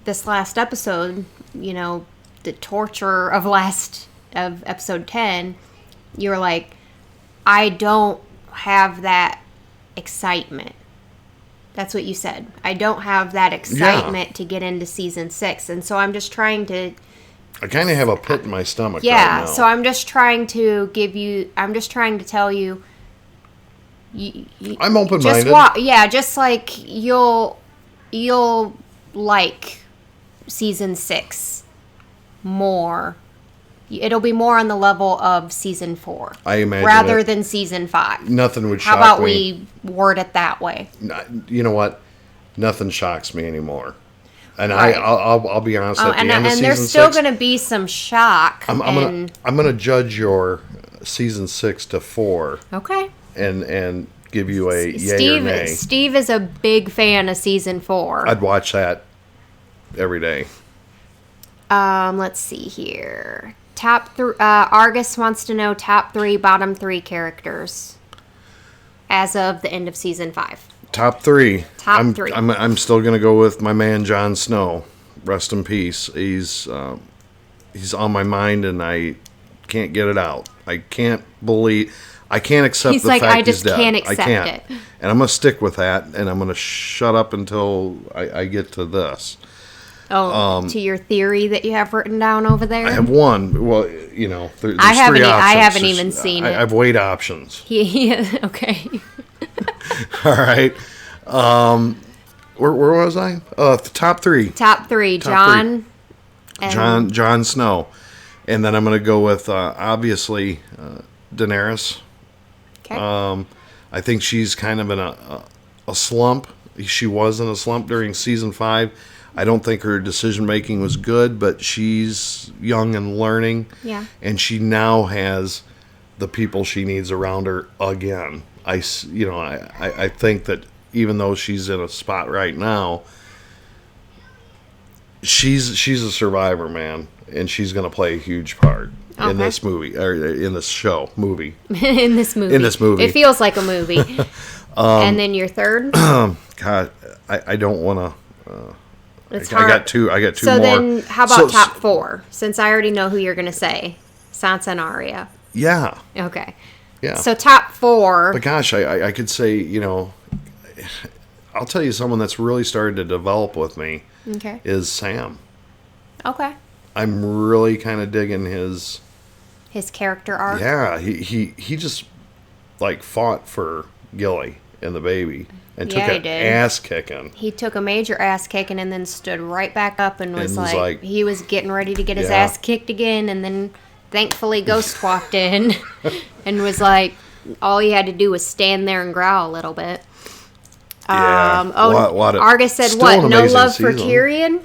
this last episode, you know, the torture of episode 10, you're like, I don't have that excitement. That's what you said. I don't have that excitement to get into season 6, and so I'm just trying to... I kind of have a pit in my stomach right now. So I'm just trying to tell you, I'm open-minded. Just like you'll like season 6 more. It'll be more on the level of season 4. I imagine rather than season 5. Nothing would shock me. How about we word it that way? You know what? nothing shocks me anymore. And Right. I'll be honest. At the end of and season there's still 6, going to be some shock. I'm gonna judge your season 6 to 4. Okay. And give you a yay or nay. Steve is a big fan of season 4. I'd watch that every day. Let's see here. Argus wants to know top 3, bottom 3 characters as of the end of season 5. Top 3. Top 3. I'm still gonna go with my man Jon Snow. Rest in peace. He's on my mind and I can't get it out. I can't accept He's the like, fact I just he's dead. can't accept I can't. it. And I'm gonna stick with that. And I'm gonna shut up until I get to this. Oh, to your theory that you have written down over there? I have one. Well, there's I 3 options. haven't even seen it. I have weight options. Okay. All right. Where was I? The top 3. Top 3. Top Jon. Jon Snow, and then I'm going to go with obviously Daenerys. Okay. I think she's kind of in a slump. She was in a slump during season 5. I don't think her decision making was good, but she's young and learning. Yeah. And she now has the people she needs around her again. I think that even though she's in a spot right now, she's a survivor, man, and she's going to play a huge part in this movie or in this movie. In this movie. It feels like a movie. And then your third? God, I don't want to. It's I hard. got two more. So then, how about top 4? Since I already know who you're going to say, Sansa and Arya. Yeah. Okay. Yeah. So top 4. But gosh, I could say, I'll tell you someone that's really started to develop with me. Okay. Is Sam. Okay. I'm really kind of digging his character arc. Yeah, he just fought for Gilly and the baby and took an ass kicking. He took a major ass kicking and then stood right back up and was like he was getting ready to get his ass kicked again, and then thankfully Ghost walked in and was like, all he had to do was stand there and growl a little bit. Yeah. Argus said what? No love for Tyrion?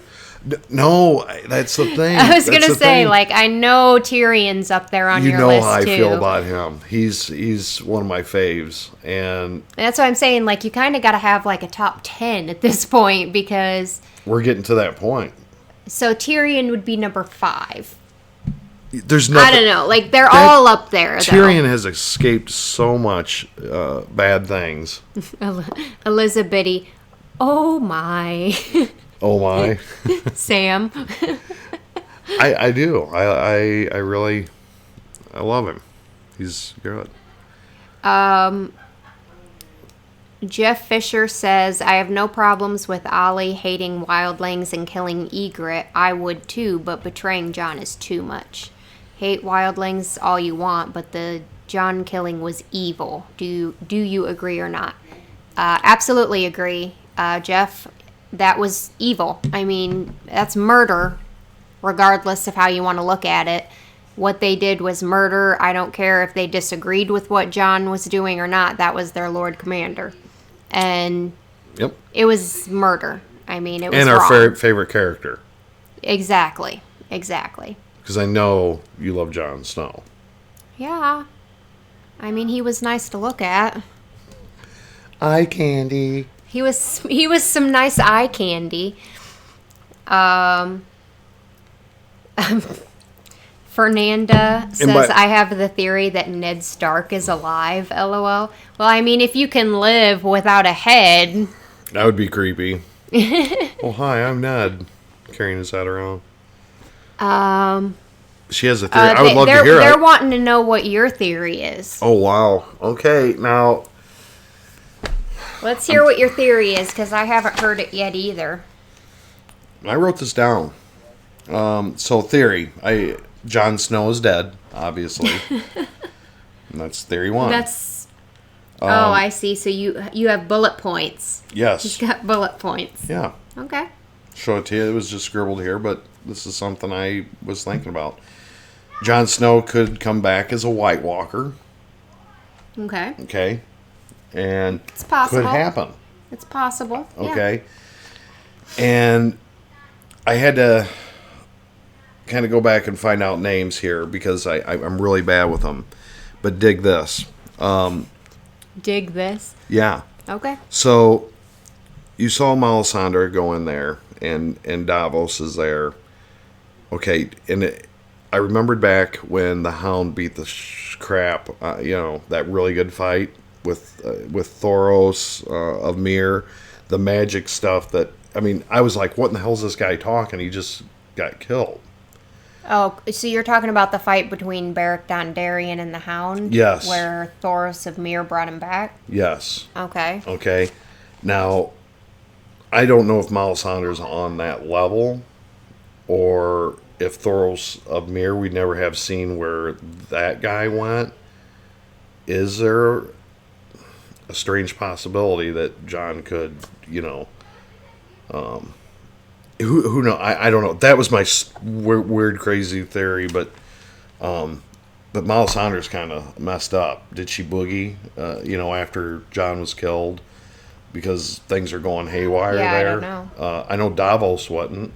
No, that's the thing. I was going to say, I know Tyrion's up there on your list, too. You know how I feel about him. He's one of my faves. And that's what I'm saying. You kind of got to have, a top 10 at this point, because... We're getting to that point. So Tyrion would be number 5. There's nothing... I don't know. They're all up there, Tyrion has escaped so much bad things. Elizabeth. Oh, my... Oh my, Sam! I do. I really love him. He's good. Jeff Fisher says, I have no problems with Ollie hating wildlings and killing Ygritte. I would too, but betraying Jon is too much. Hate wildlings all you want, but the Jon killing was evil. Do you agree or not? Absolutely agree, Jeff. That was evil. I mean, that's murder, regardless of how you want to look at it. What they did was murder. I don't care if they disagreed with what Jon was doing or not. That was their Lord Commander. And it was murder. I mean, it was and wrong. Our favorite character. Exactly. Because I know you love Jon Snow. Yeah. I mean, he was nice to look at. Eye candy. He was some nice eye candy. Fernanda says, I have the theory that Ned Stark is alive, LOL. Well, I mean, if you can live without a head... That would be creepy. Oh, hi, I'm Ned. Carrying his head around. She has a theory. I would love to hear it. They're wanting to know what your theory is. Oh, wow. Okay, now... Let's hear what your theory is, because I haven't heard it yet either. I wrote this down. So, theory. Jon Snow is dead, obviously. And that's theory 1. That's... I see. So you have bullet points. Yes. He's got bullet points. Yeah. Okay. Show it to you. It was just scribbled here, but this is something I was thinking about. Jon Snow could come back as a White Walker. Okay. Okay. And it's possible. Could happen. It's possible. Okay. Yeah. And I had to kind of go back and find out names here because I'm really bad with them. But dig this. Dig this? Yeah. Okay. So you saw Melisandre go in there, and Davos is there. Okay, and I remembered back when the Hound beat the crap, that really good fight with Thoros of Myr, the magic stuff that, I was like, what in the hell is this guy talking? He just got killed. Oh, so you're talking about the fight between Beric Dondarrion and the Hound? Yes. Where Thoros of Myr brought him back? Yes. Okay. Now, I don't know if Melisandre's on that level, or if Thoros of Myr we never have seen where that guy went. Is there a strange possibility that Jon could, who knows? I don't know. That was my weird, crazy theory, but Melisandre's kind of messed up. Did she boogie, after Jon was killed? Because things are going haywire there. I don't know. I know Davos wasn't.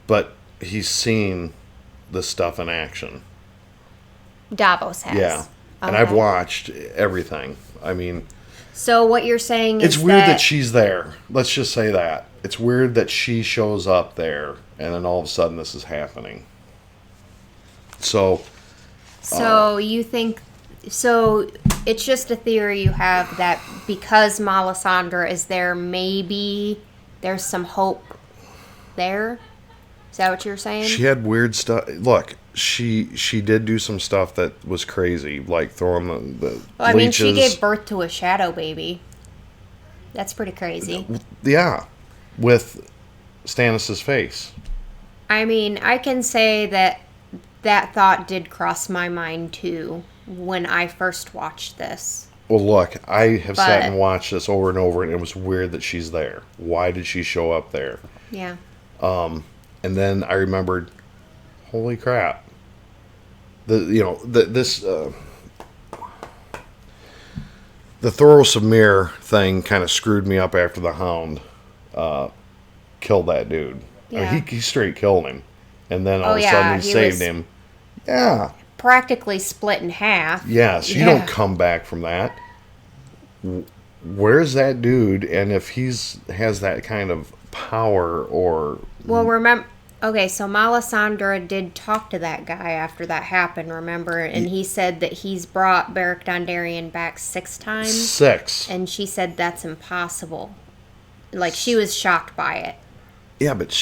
But he's seen this stuff in action. Davos has. Yeah. And I've watched everything. So what you're saying is it's weird that she's there. Let's just say that. It's weird that she shows up there, and then all of a sudden this is happening. So you think... So it's just a theory you have that because Melisandre is there, maybe there's some hope there? Is that what you're saying? She had weird stuff. Look, she did do some stuff that was crazy, like throwing the leeches. She gave birth to a shadow baby. That's pretty crazy. Yeah, with Stannis' face. I can say that thought did cross my mind too when I first watched this. Well, look, I have sat and watched this over and over, and it was weird that she's there. Why did she show up there? Yeah. And then I remembered, holy crap! The Thoros of Myr thing kind of screwed me up after the Hound killed that dude. Yeah. He straight killed him, and then all of a sudden he saved him. Yeah. Practically split in half. Yes, you don't come back from that. Where's that dude? And if has that kind of power or... Well, remember... Okay, so Melisandre did talk to that guy after that happened, remember? And he said that he's brought Beric Dondarrion back 6 times. 6. And she said that's impossible. Like, she was shocked by it. Yeah, but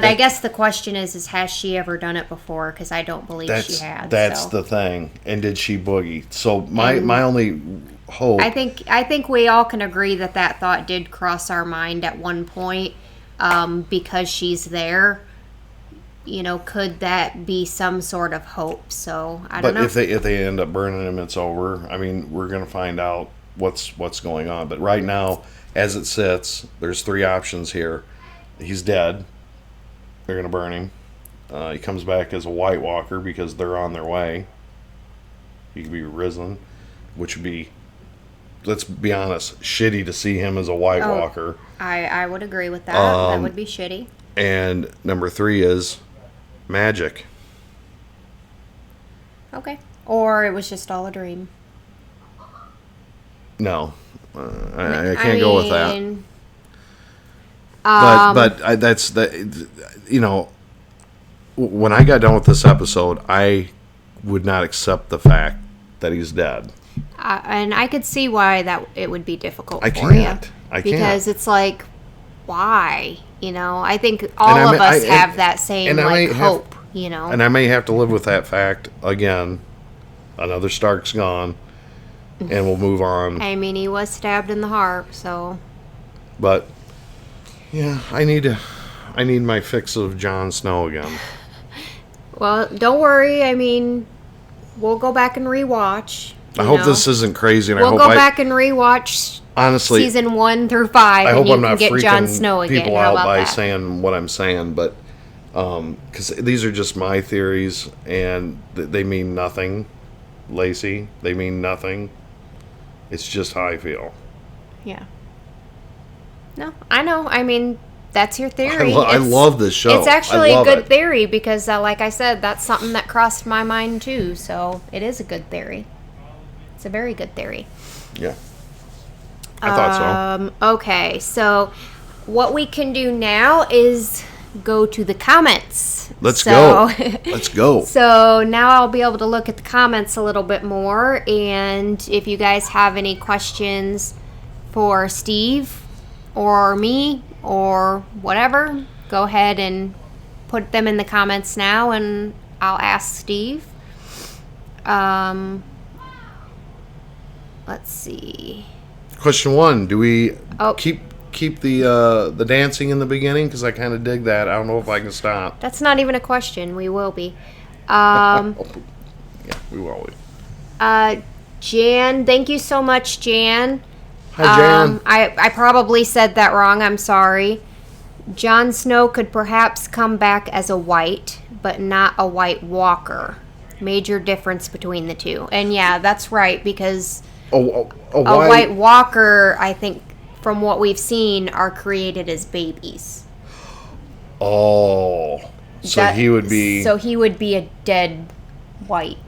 I guess the question is has she ever done it before? Because I don't believe she had. That's the thing. And did she boogie? So my only hope... I think we all can agree that thought did cross our mind at one point. Because she's there, could that be some sort of hope? So I don't know. But if they end up burning him, it's over. We're going to find out what's going on. But right now, as it sits, there's 3 options here. He's dead. They're going to burn him. He comes back as a White Walker because they're on their way. He could be risen, which would be, let's be honest, shitty to see him as a White Walker. I would agree with that. That would be shitty. And number 3 is magic. Okay. Or it was just all a dream. No. I can't go with that. But that's the, when I got done with this episode, I would not accept the fact that he's dead. And I could see why that it would be difficult for you. I can't. Because it's like, why? I think all of us have that same hope, And I may have to live with that fact again. Another Stark's gone, and we'll move on. He was stabbed in the heart, so. But yeah, I need my fix of Jon Snow again. Well, don't worry. We'll go back and rewatch. I hope this isn't crazy, and we'll go back and rewatch. Honestly, season 1 through 5. I hope I'm not get Jon Snow freaking again. people out by saying what I'm saying, but because these are just my theories, and they mean nothing. Lacey, they mean nothing. It's just how I feel. Yeah. No, I know. I mean, that's your theory. I love this show. It's actually a good theory because, like I said, that's something that crossed my mind too. So it is a good theory. It's a very good theory. Yeah. I thought so. Okay, so what we can do now is go to the comments. Let's go. Let's go. So now I'll be able to look at the comments a little bit more, and if you guys have any questions for Steve or me or whatever, go ahead and put them in the comments now, and I'll ask Steve. Let's see. Question 1: do we keep the dancing in the beginning? Because I kind of dig that. I don't know if I can stop. That's not even a question. We will be. Yeah, we will be. Jan, thank you so much, Jan. Hi, Jan. I probably said that wrong. I'm sorry. Jon Snow could perhaps come back as a white, but not a White Walker. Major difference between the two. And yeah, that's right, because a White Walker, I think, from what we've seen, are created as babies. Oh. So he would be a dead white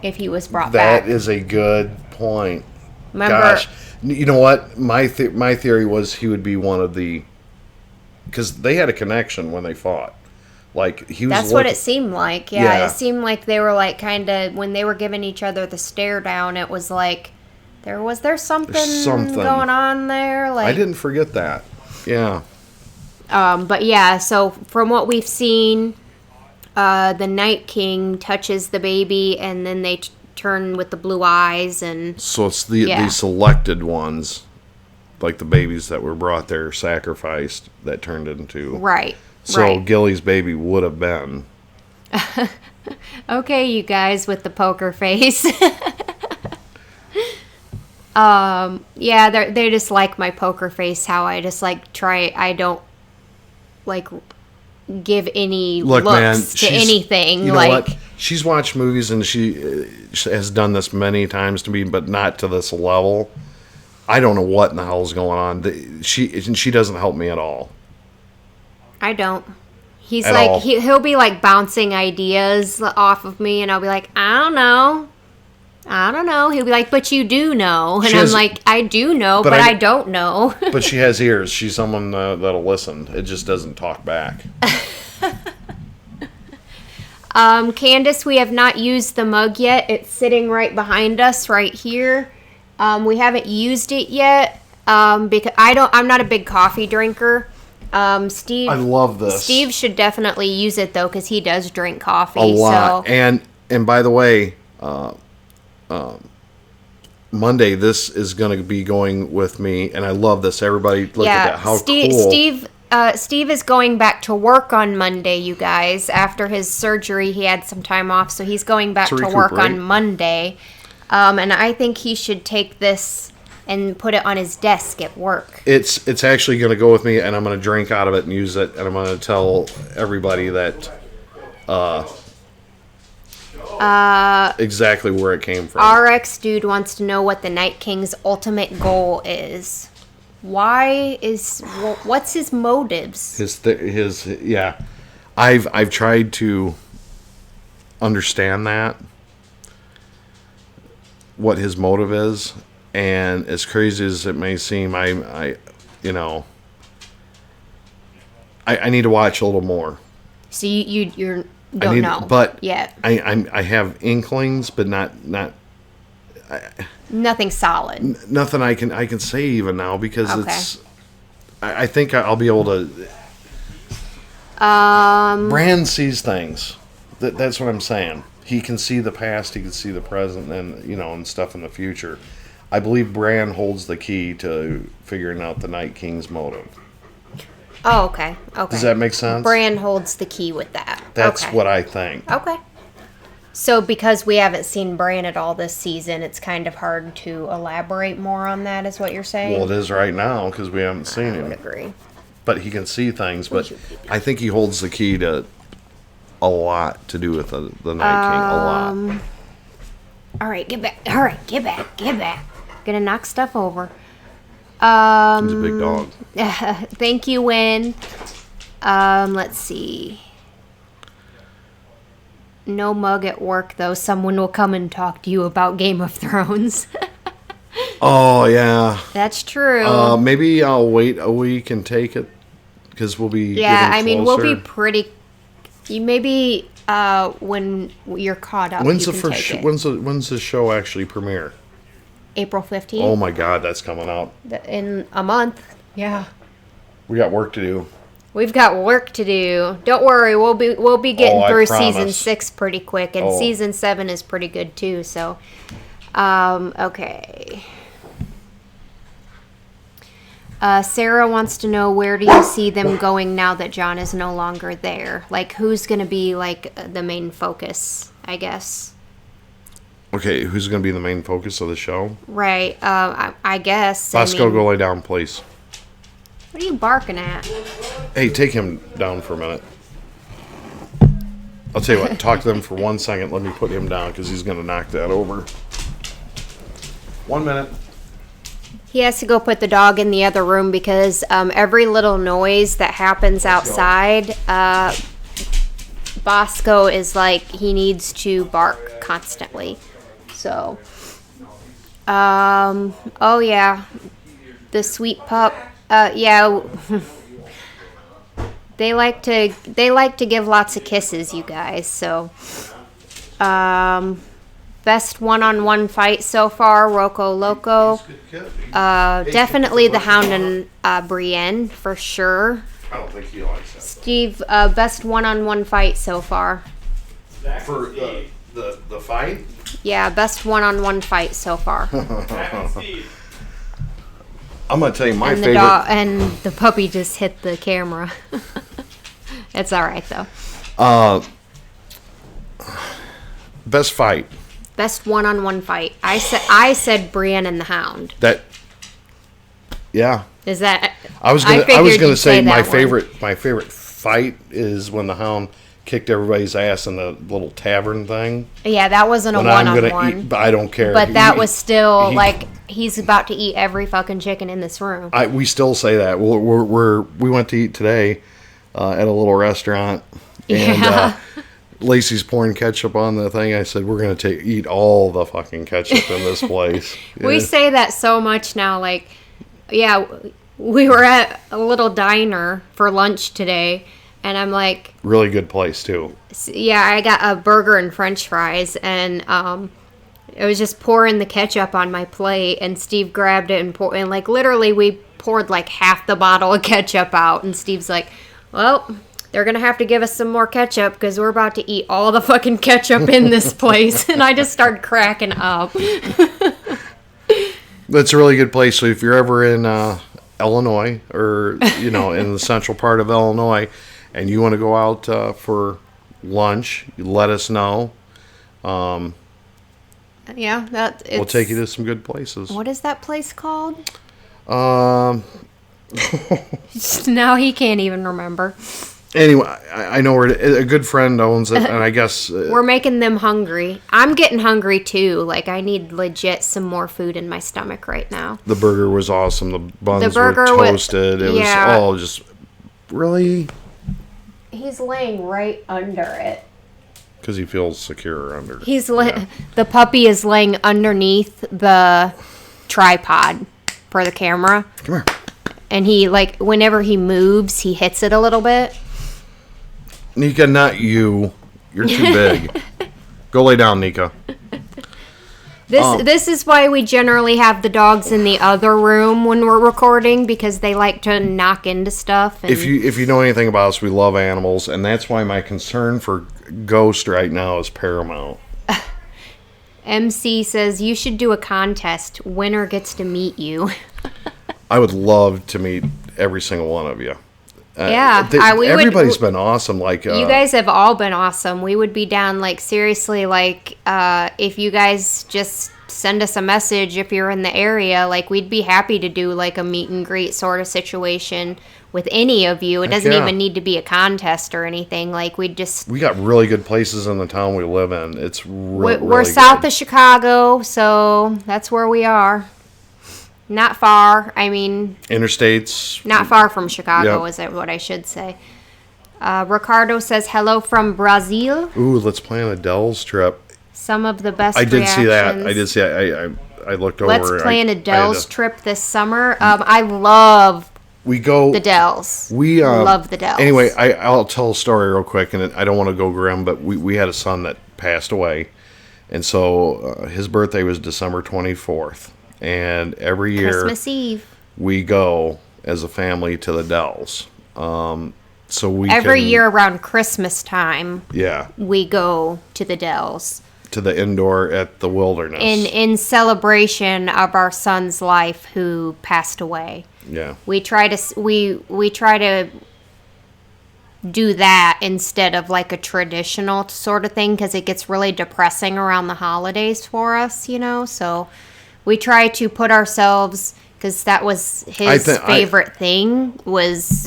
if he was brought back. That is a good point. Remember, gosh. You know what? My theory was he would be one of the... Because they had a connection when they fought. Like, he was... That's what it seemed like. Yeah, it seemed like they were, like, kind of... When they were giving each other the stare down, it was like... Was there something going on there? Like, I didn't forget that. Yeah. But yeah, so from what we've seen, the Night King touches the baby, and then they turn with the blue eyes, and so it's the selected ones, like the babies that were brought there, sacrificed, that turned into right. So Gilly's baby would have been. Okay, you guys with the poker face. Yeah, they just like my poker face. How I just like try. I don't like give any looks to anything. You know what? She's watched movies and she has done this many times to me, but not to this level. I don't know what in the hell is going on. She doesn't help me at all. I don't. He's like he'll be like bouncing ideas off of me, and I'll be like, I don't know. He'll be like, but you do know. And I'm like, I do know, but I don't know. But she has ears. She's someone that'll listen. It just doesn't talk back. Candace, we have not used the mug yet. It's sitting right behind us right here. We haven't used it yet because I'm not a big coffee drinker. Steve, I love this. Steve should definitely use it though, because he does drink coffee a lot. So. And by the way, Monday this is going to be going with me, and I love this. Everybody, look at that! How cool! Steve is going back to work on Monday, you guys. After his surgery, he had some time off, so he's going back to work on Monday. And I think he should take this and put it on his desk at work. It's actually going to go with me, and I'm going to drink out of it and use it, and I'm going to tell everybody that exactly where it came from. RX Dude wants to know what the Night King's ultimate goal is. What's his motives? I've tried to understand that, what his motive is, and as crazy as it may seem, I need to watch a little more. So you don't know, but yet I have inklings, but not nothing solid. Nothing I can say even now, because it's. I think I'll be able to. Bran sees things. That's what I'm saying. He can see the past. He can see the present, and stuff in the future. I believe Bran holds the key to figuring out the Night King's motive. Oh, okay. Does that make sense? Bran holds the key with that. That's what I think. Okay. So because we haven't seen Bran at all this season, it's kind of hard to elaborate more on that, is what you're saying? Well, it is right now, because we haven't seen him. I would agree. But he can see things, but I think he holds the key to a lot to do with the Night King. A lot. All right, get back. All right, get back. Gonna knock stuff over. He's a big dog. Thank you, Win. Let's see. No mug at work, though. Someone will come and talk to you about Game of Thrones. Oh, yeah. That's true. Maybe I'll wait a week and take it, because we'll be we'll be pretty... Maybe when you're caught up, when's the show actually premiere? April 15th. Oh, my God, that's coming out. In a month. Yeah. We got work to do. We've got work to do. Don't worry, we'll be getting through season 6 pretty quick, and season 7 is pretty good too. So, okay. Sarah wants to know, where do you see them going now that Jon is no longer there? Like, who's going to be like the main focus? I guess. Okay, who's going to be the main focus of the show? Right. I guess. Bosco, go lay down, please. What are you barking at? Hey, take him down for a minute. I'll tell you what, talk to them for 1 second. Let me put him down, because he's going to knock that over. 1 minute. He has to go put the dog in the other room, because every little noise that happens outside, Bosco is like, he needs to bark constantly. So, oh yeah, the sweet pup. Yeah, they like to give lots of kisses, you guys. So, best one-on-one fight so far, Rocco Loco. Definitely the Hound and Brienne for sure. I don't think he likes that. Steve, best one-on-one fight so far. For the fight? Yeah, best one-on-one fight so far. I'm gonna tell you my favorite. And the puppy just hit the camera. It's all right though. Best fight. Best one-on-one fight. I said Brienne and the Hound. That. Yeah. Is that? I was gonna say my one. favorite fight is when the Hound kicked everybody's ass in the little tavern thing. Yeah, that wasn't a one-on-one. But I don't care. But that was still like, he's about to eat every fucking chicken in this room. We still say that. We went to eat today at a little restaurant, and Lacey's pouring ketchup on the thing. I said, we're gonna eat all the fucking ketchup in this place. Yeah. We say that so much now. Like, yeah, we were at a little diner for lunch today. And I'm like... Really good place, too. Yeah, I got a burger and french fries, and it was just pouring the ketchup on my plate, and Steve grabbed it and like, literally, we poured, like, half the bottle of ketchup out, and Steve's like, well, they're going to have to give us some more ketchup, because we're about to eat all the fucking ketchup in this place. And I just started cracking up. That's a really good place, so if you're ever in Illinois, or, in the central part of Illinois... and you want to go out for lunch, let us know. Yeah, we'll take you to some good places. What is that place called? Now he can't even remember. Anyway, I know where a good friend owns it, and I guess... we're making them hungry. I'm getting hungry, too. Like, I need legit some more food in my stomach right now. The burger was awesome. The buns were toasted. It was all just... Really... He's laying right under it. Because he feels secure under. The puppy is laying underneath the tripod for the camera. Come here. And he, like, whenever he moves, he hits it a little bit. Nika, not you. You're too big. Go lay down, Nika. This is why we generally have the dogs in the other room when we're recording, because they like to knock into stuff. And... If you know anything about us, we love animals, and that's why my concern for Ghost right now is paramount. MC says you should do a contest. Winner gets to meet you. I would love to meet every single one of you. Yeah, everybody's been awesome. Like you guys have all been awesome. We would be down, like, seriously, like, if you guys just send us a message if you're in the area, like, we'd be happy to do, like, a meet and greet sort of situation with any of you. It doesn't even need to be a contest or anything. Like, we got really good places in the town we live in. It's we're south of Chicago, so that's where we are. Not far. I mean... Interstates. Not far from Chicago, Yep. is what I should say. Ricardo says, hello from Brazil. Ooh, let's plan a Dells trip. Some of the best I did reactions. see that. I did see that. I looked over. Let's plan a Dells trip this summer. I love we go the Dells. We love the Dells. Anyway, I'll tell a story real quick, and I don't want to go grim, but we had a son that passed away, and so his birthday was December 24th, and every year Christmas Eve we go as a family to the Dells. So we every year around Christmas time. Yeah, we go to the Dells. To the indoor at the Wilderness. In celebration of our son's life who passed away. Yeah. We try to do that instead of like a traditional sort of thing because it gets really depressing around the holidays for us, So we try to put ourselves, because that was his favorite thing was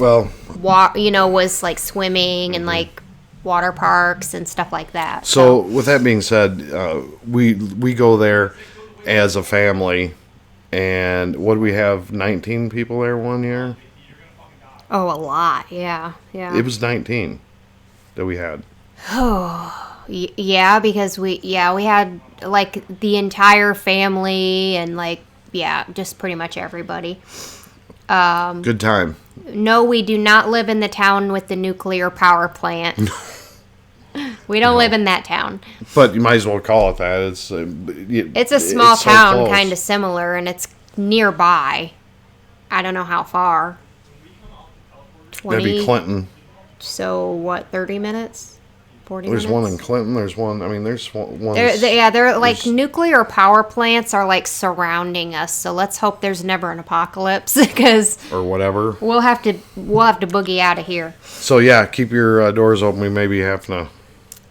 was like swimming and like water parks and stuff like that. So with that being said, we go there as a family, and what do we have? 19 people there one year. Oh, a lot. Yeah. It was 19 that we had. Oh, yeah, because we had like the entire family and like just pretty much everybody. Good time. No, we do not live in the town with the nuclear power plant. We don't live in that town. But you might as well call it that. It's a small town, kind of similar, and it's nearby. I don't know how far. 20? That'd be Clinton. So, what, 30 minutes? 40 minutes? There's one in Clinton. There's one. I mean, there's one. They're like nuclear power plants are like surrounding us. So let's hope there's never an apocalypse or whatever. We'll have to boogie out of here. So yeah, keep your doors open. We may be having to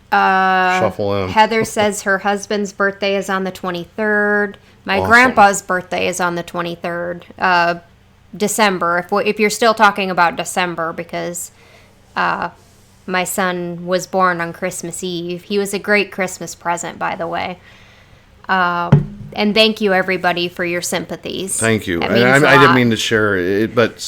shuffle in. Heather says her husband's birthday is on the 23rd. My grandpa's birthday is on the 23rd. December. If you're still talking about December, because my son was born on Christmas Eve. He was a great Christmas present, by the way. And thank you, everybody, for your sympathies. Thank you. I didn't mean to share it, but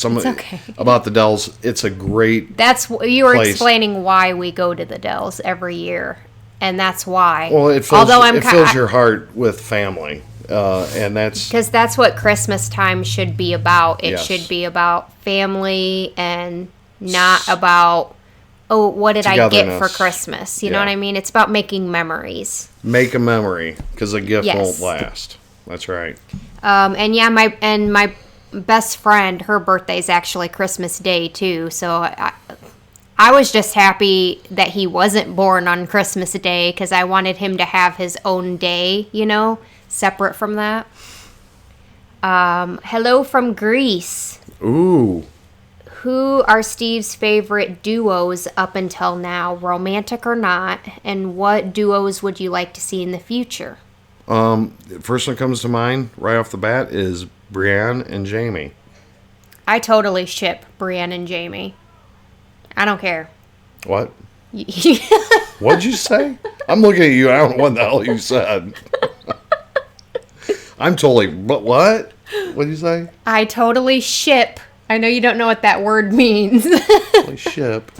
about the Dells, it's a great you were place. Explaining why we go to the Dells every year, and that's why. Well, it fills your heart with family, and that's... Because that's what Christmas time should be about. It should be about family and not about... Oh, what did I get for Christmas? You know what I mean? It's about making memories. Make a memory, because a gift won't last. That's right. My best friend, her birthday's actually Christmas Day too. So I was just happy that he wasn't born on Christmas Day because I wanted him to have his own day, separate from that. Hello from Greece. Ooh. Who are Steve's favorite duos up until now, romantic or not, and what duos would you like to see in the future? First one comes to mind right off the bat is Brienne and Jaime. I totally ship Brienne and Jaime. I don't care. What? What'd you say? I'm looking at you. I don't know what the hell you said. I'm totally... But what? What'd you say? I totally ship... I know you don't know what that word means. Holy ship.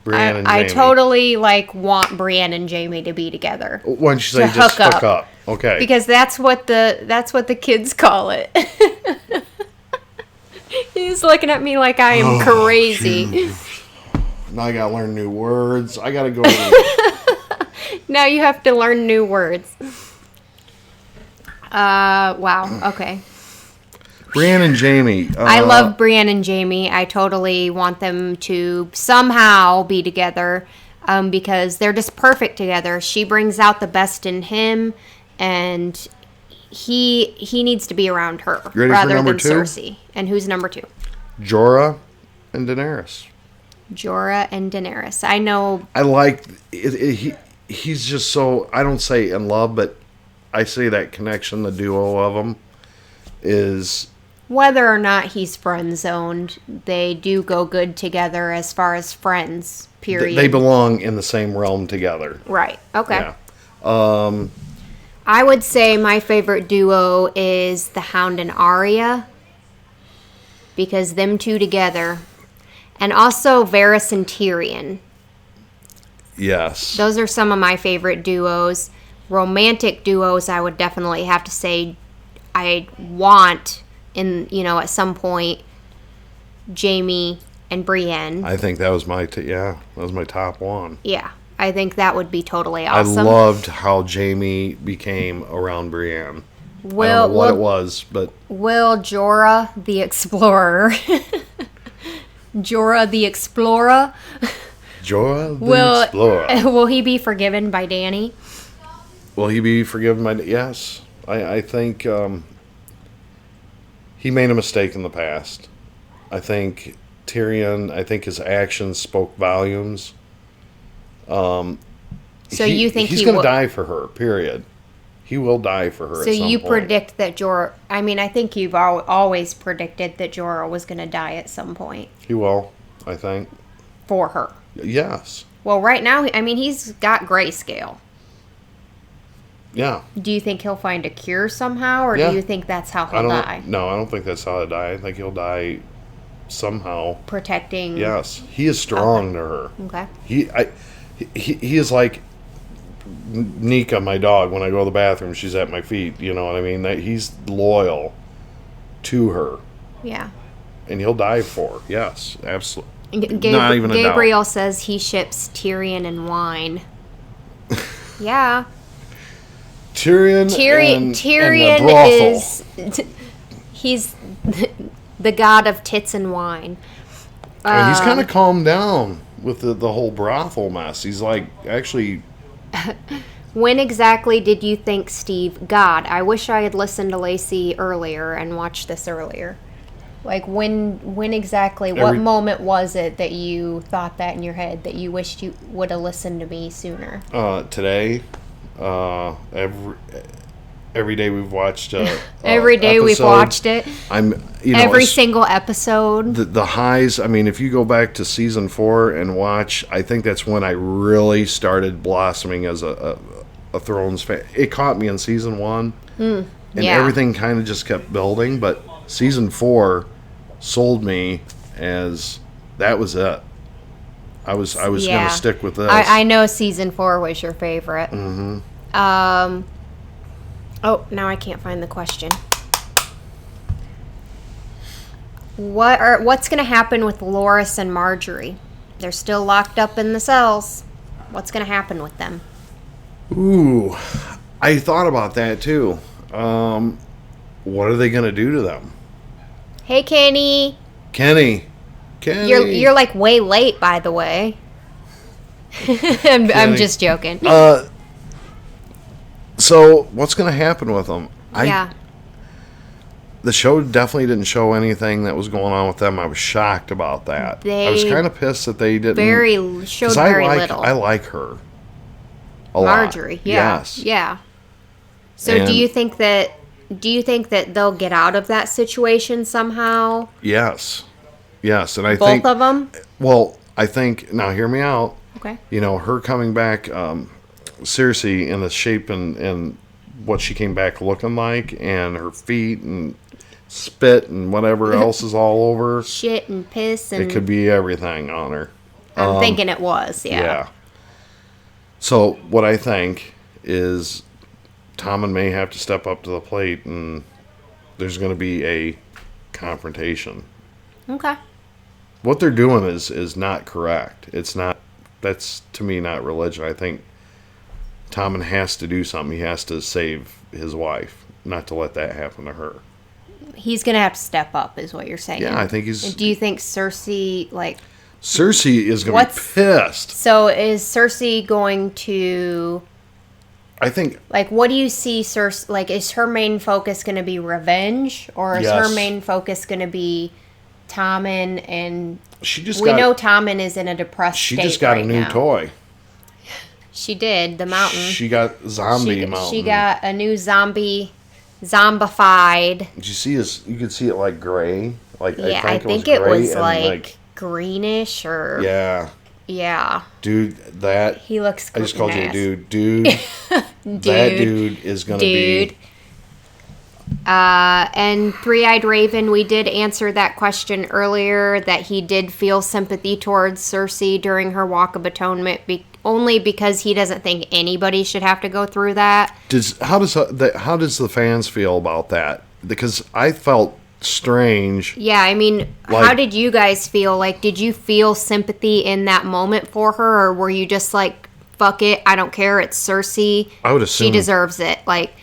Brienne and Jaime. I totally want Brienne and Jaime to be together. Why don't you say just hook up? Okay. Because that's what the kids call it. He's looking at me like I am crazy. Geez. Now I gotta learn new words. I gotta go. Now you have to learn new words. Wow. Okay. Brienne and Jaime. I love Brienne and Jaime. I totally want them to somehow be together because they're just perfect together. She brings out the best in him, and he needs to be around her rather than Cersei. And who's number 2? Jorah and Daenerys. Jorah and Daenerys. I know. I like it. He's just so, I don't say in love, but I say that connection, the duo of them is... Whether or not he's friend-zoned, they do go good together as far as friends, period. They belong in the same realm together. Right. Okay. Yeah. I would say my favorite duo is the Hound and Arya, because them two together, and also Varys and Tyrion. Yes. Those are some of my favorite duos. Romantic duos, I would definitely have to say I want at some point Jaime and Brienne. I think that was my that was my top one. Yeah, I think that would be totally awesome. I loved how Jaime became around Brienne. I don't know what it was, but Will Jorah the Explorer, Jorah the Explorer, Explorer. Will he be forgiven by Dany? Will he be forgiven by? Yes, I think he made a mistake in the past. I think Tyrion, his actions spoke volumes. So you think he's going to die for her? Period. He will die for her. So at some you point. predict that Jorah? I mean, I think you've always predicted that Jorah was going to die at some point. He will. I think. For her. Yes. Well, right now, I mean, he's got grayscale. Yeah. Do you think he'll find a cure somehow, or do you think that's how he'll die? No, I don't think that's how he'll die. I think he'll die somehow. Protecting. Yes, he is strong to her. Okay. He is like Nika, my dog. When I go to the bathroom, she's at my feet. You know what I mean? He's loyal to her. Yeah. And he'll die for her. Yes, absolutely. Not even a doubt. Gabriel says he ships Tyrion and wine. Yeah. Tyrion and the brothel. He's the god of tits and wine. And he's kind of calmed down with the whole brothel mess. He's like, actually... When exactly did you think, Steve? God, I wish I had listened to Lacey earlier and watched this earlier. Like, when exactly, what moment was it that you thought that in your head, that you wished you would have listened to me sooner? Today. Every day we've watched every day episode. We've watched it. Every single episode. The highs. I mean, if you go back to season 4 and watch, I think that's when I really started blossoming as a Thrones fan. It caught me in season 1, and everything kind of just kept building. But season 4 sold me as that was it. I was going to stick with this. I know season 4 was your favorite. Mm-hmm. Oh, now I can't find the question. What's going to happen with Loras and Marjorie? They're still locked up in the cells. What's going to happen with them? Ooh, I thought about that too. What are they going to do to them? Hey, Kenny. Kenny. You're like way late, by the way. I'm just joking. So what's going to happen with them? The show definitely didn't show anything that was going on with them. I was shocked about that. I was kind of pissed that they didn't. Very little. I like her. Marjorie. Lot. Yeah. Yes. Yeah. So do you think that they'll get out of that situation somehow? Yes. Yes, and I think both of them. Well, I think now. Hear me out. Okay. Her coming back, Cersei in the shape and what she came back looking like, and her feet and spit and whatever else is all over. Shit and piss and. It could be everything on her. I'm thinking it was. Yeah. So what I think is, Tommen may have to step up to the plate, and there's going to be a confrontation. Okay. What they're doing is not correct. It's not. That's, to me, not religion. I think Tommen has to do something. He has to save his wife, not to let that happen to her. He's going to have to step up, is what you're saying. Yeah, I think he's... Do you think Cersei, Cersei is going to be pissed. So is Cersei going to... I think... what do you see Cersei... is her main focus going to be revenge? Or is her main focus going to be Tommen and... We know Tommen is in a depressed state right now. She just got a new toy. She did, the mountain. She got zombie mountain. She got a new zombified. Did you see his? You could see it like gray. I think it was greenish or. Yeah. Yeah. Dude, that... He looks... I just called you a dude. Dude. That dude is going to be... And Three-Eyed Raven, we did answer that question earlier, that he did feel sympathy towards Cersei during her Walk of Atonement, only because he doesn't think anybody should have to go through that. How does the fans feel about that? Because I felt strange. Yeah, I mean, how did you guys feel? Like, did you feel sympathy in that moment for her, or were you just like, fuck it, I don't care, it's Cersei, I would assume she deserves it? Like,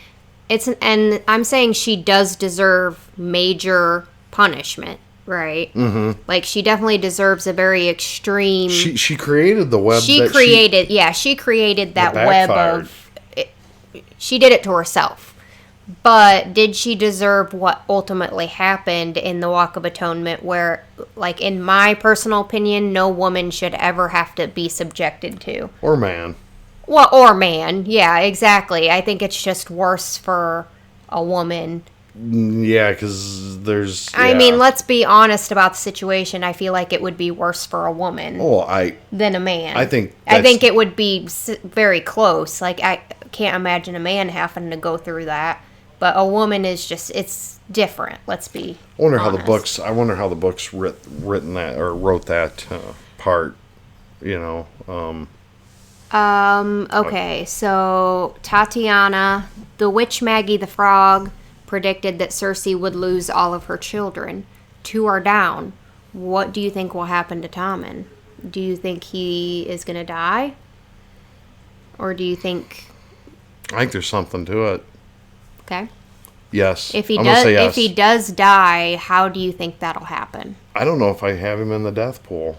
and I'm saying she does deserve major punishment, right? Mm-hmm. Like, she definitely deserves a very extreme... She created the web. She created that web of... She did it to herself. But did she deserve what ultimately happened in the Walk of Atonement, where, like, in my personal opinion, no woman should ever have to be subjected to? Or man. Well, or man. Yeah, exactly. I think it's just worse for a woman. Yeah, because there's... Yeah. I mean, let's be honest about the situation. I feel like it would be worse for a woman than a man. I think it would be very close. Like, I can't imagine a man having to go through that. But a woman is just, it's different. Let's be honest. I wonder how the books written that, or wrote that part, you know. Okay, so Tatiana, the witch Maggie the Frog, predicted that Cersei would lose all of her children. 2 are down. What do you think will happen to Tommen? Do you think he is going to die? Or do you think... I think there's something to it. Okay. Yes. If he does die, how do you think that'll happen? I don't know if I have him in the death pool.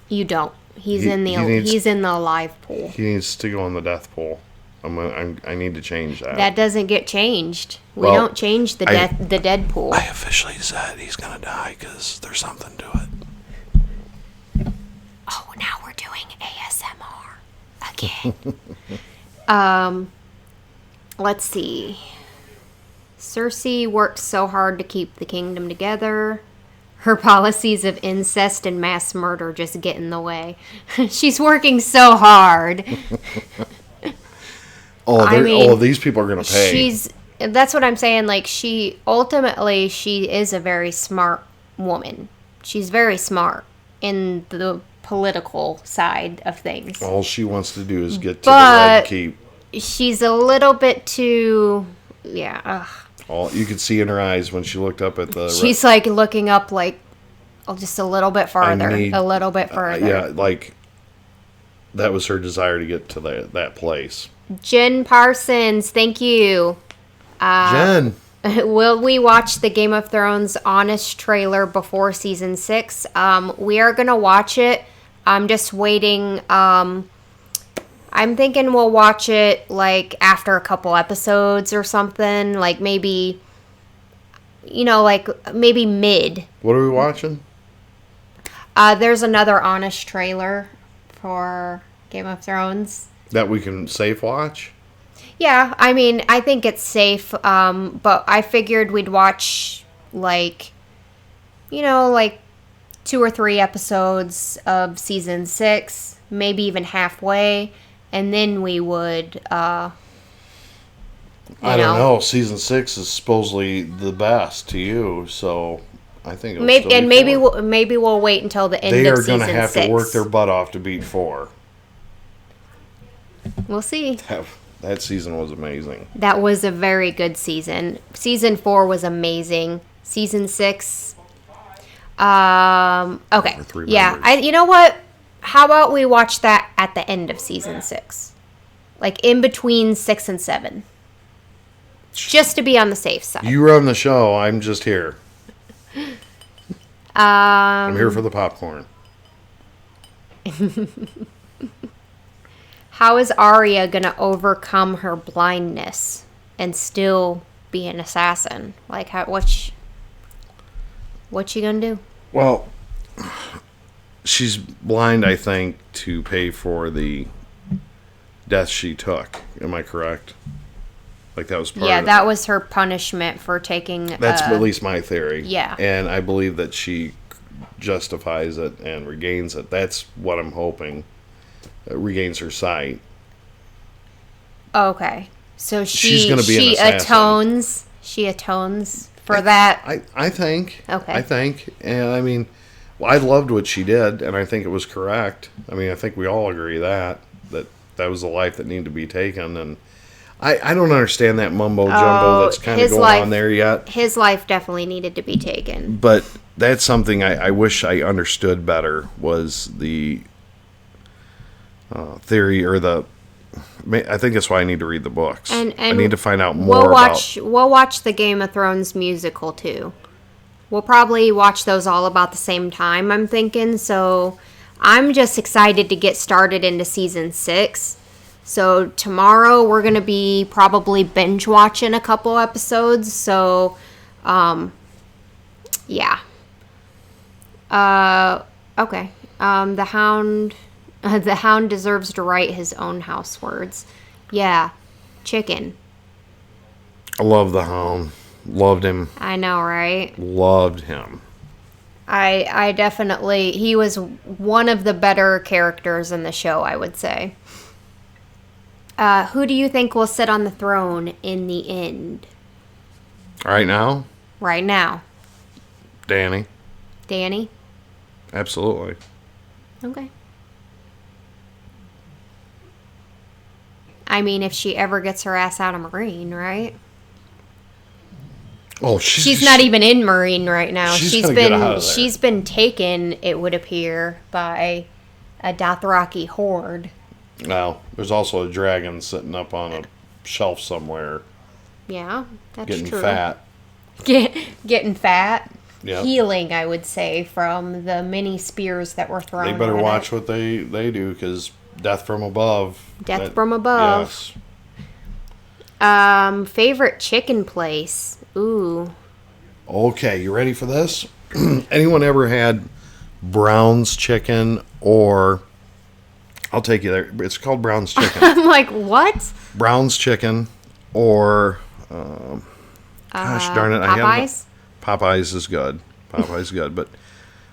You don't. He's in the alive pool. He needs to go in the death pool. I need to change that. That doesn't get changed. We don't change the dead pool. I officially said he's gonna die because there's something to it. Oh, now we're doing ASMR again. Let's see. Cersei worked so hard to keep the kingdom together. Her policies of incest and mass murder just get in the way. She's working so hard. These people are going to pay. That's what I'm saying. Like, she is a very smart woman. She's very smart in the political side of things. All she wants to do is get to the Red Keep. She's a little bit too... Yeah, you could see in her eyes when she looked up at the... She's like looking up like just a little bit farther. Yeah, like that was her desire to get to that place. Jen Parsons, thank you. Jen. Will we watch the Game of Thrones Honest trailer before season 6? We are going to watch it. I'm just waiting. I'm thinking we'll watch it, like, after a couple episodes or something. Like, maybe, maybe mid. What are we watching? There's another Honest trailer for Game of Thrones. That we can safe watch? Yeah, I mean, I think it's safe. But I figured we'd watch, 2 or 3 episodes of season 6, maybe even halfway. And then we would, I don't know. Season 6 is supposedly the best to you, so I think it'll still be maybe we'll wait until the end of season 6. They are going to have to work their butt off to beat 4. We'll see. That season was amazing. That was a very good season. Season 4 was amazing. Season 6, okay. Yeah, you know what? How about we watch that at the end of season 6? Like, in between 6 and 7. Just to be on the safe side. You run the show. I'm just here. I'm here for the popcorn. How is Arya going to overcome her blindness and still be an assassin? Like, what's she going to do? Well... She's blind, I think, to pay for the death she took. Am I correct? Like, that was part of it. Yeah, that was her punishment for taking... That's at least my theory. Yeah. And I believe that she justifies it and regains it. That's what I'm hoping. Regains her sight. Okay. So she's going to be an assassin. She atones for that. I think. Okay. I think. And I mean, I loved what she did, and I think it was correct. I mean, I think we all agree that was the life that needed to be taken. And I don't understand that mumbo jumbo that's kind of going on there yet. His life definitely needed to be taken. But that's something I wish I understood better, was the theory, or I think that's why I need to read the books. And I need to find out more We'll watch the Game of Thrones musical, too. We'll probably watch those all about the same time, I'm thinking. So I'm just excited to get started into season 6. So tomorrow we're going to be probably binge watching a couple episodes. So, yeah. Okay. The Hound deserves to write his own house words. Yeah. Chicken. I love the Hound. Loved him. I know, right? Loved him. I definitely... He was one of the better characters in the show, I would say. Who do you think will sit on the throne in the end? Right now? Right now. Dany. Dany? Absolutely. Okay. I mean, if she ever gets her ass out of Marine, right? Oh, she's not even in Marine right now. She's been taken, it would appear, by a Dothraki horde. Now, there's also a dragon sitting up on a shelf somewhere. Yeah, that's getting true. Fat. Getting fat. Yep. Healing, I would say, from the many spears that were thrown. They better watch what they do, because death from above. From above. Yes. Favorite chicken place. Ooh. Okay, you ready for this? Anyone ever had Brown's Chicken, or... I'll take you there. It's called Brown's Chicken. I'm like, what? Brown's Chicken, or... gosh darn it. Popeyes? Popeyes is good. But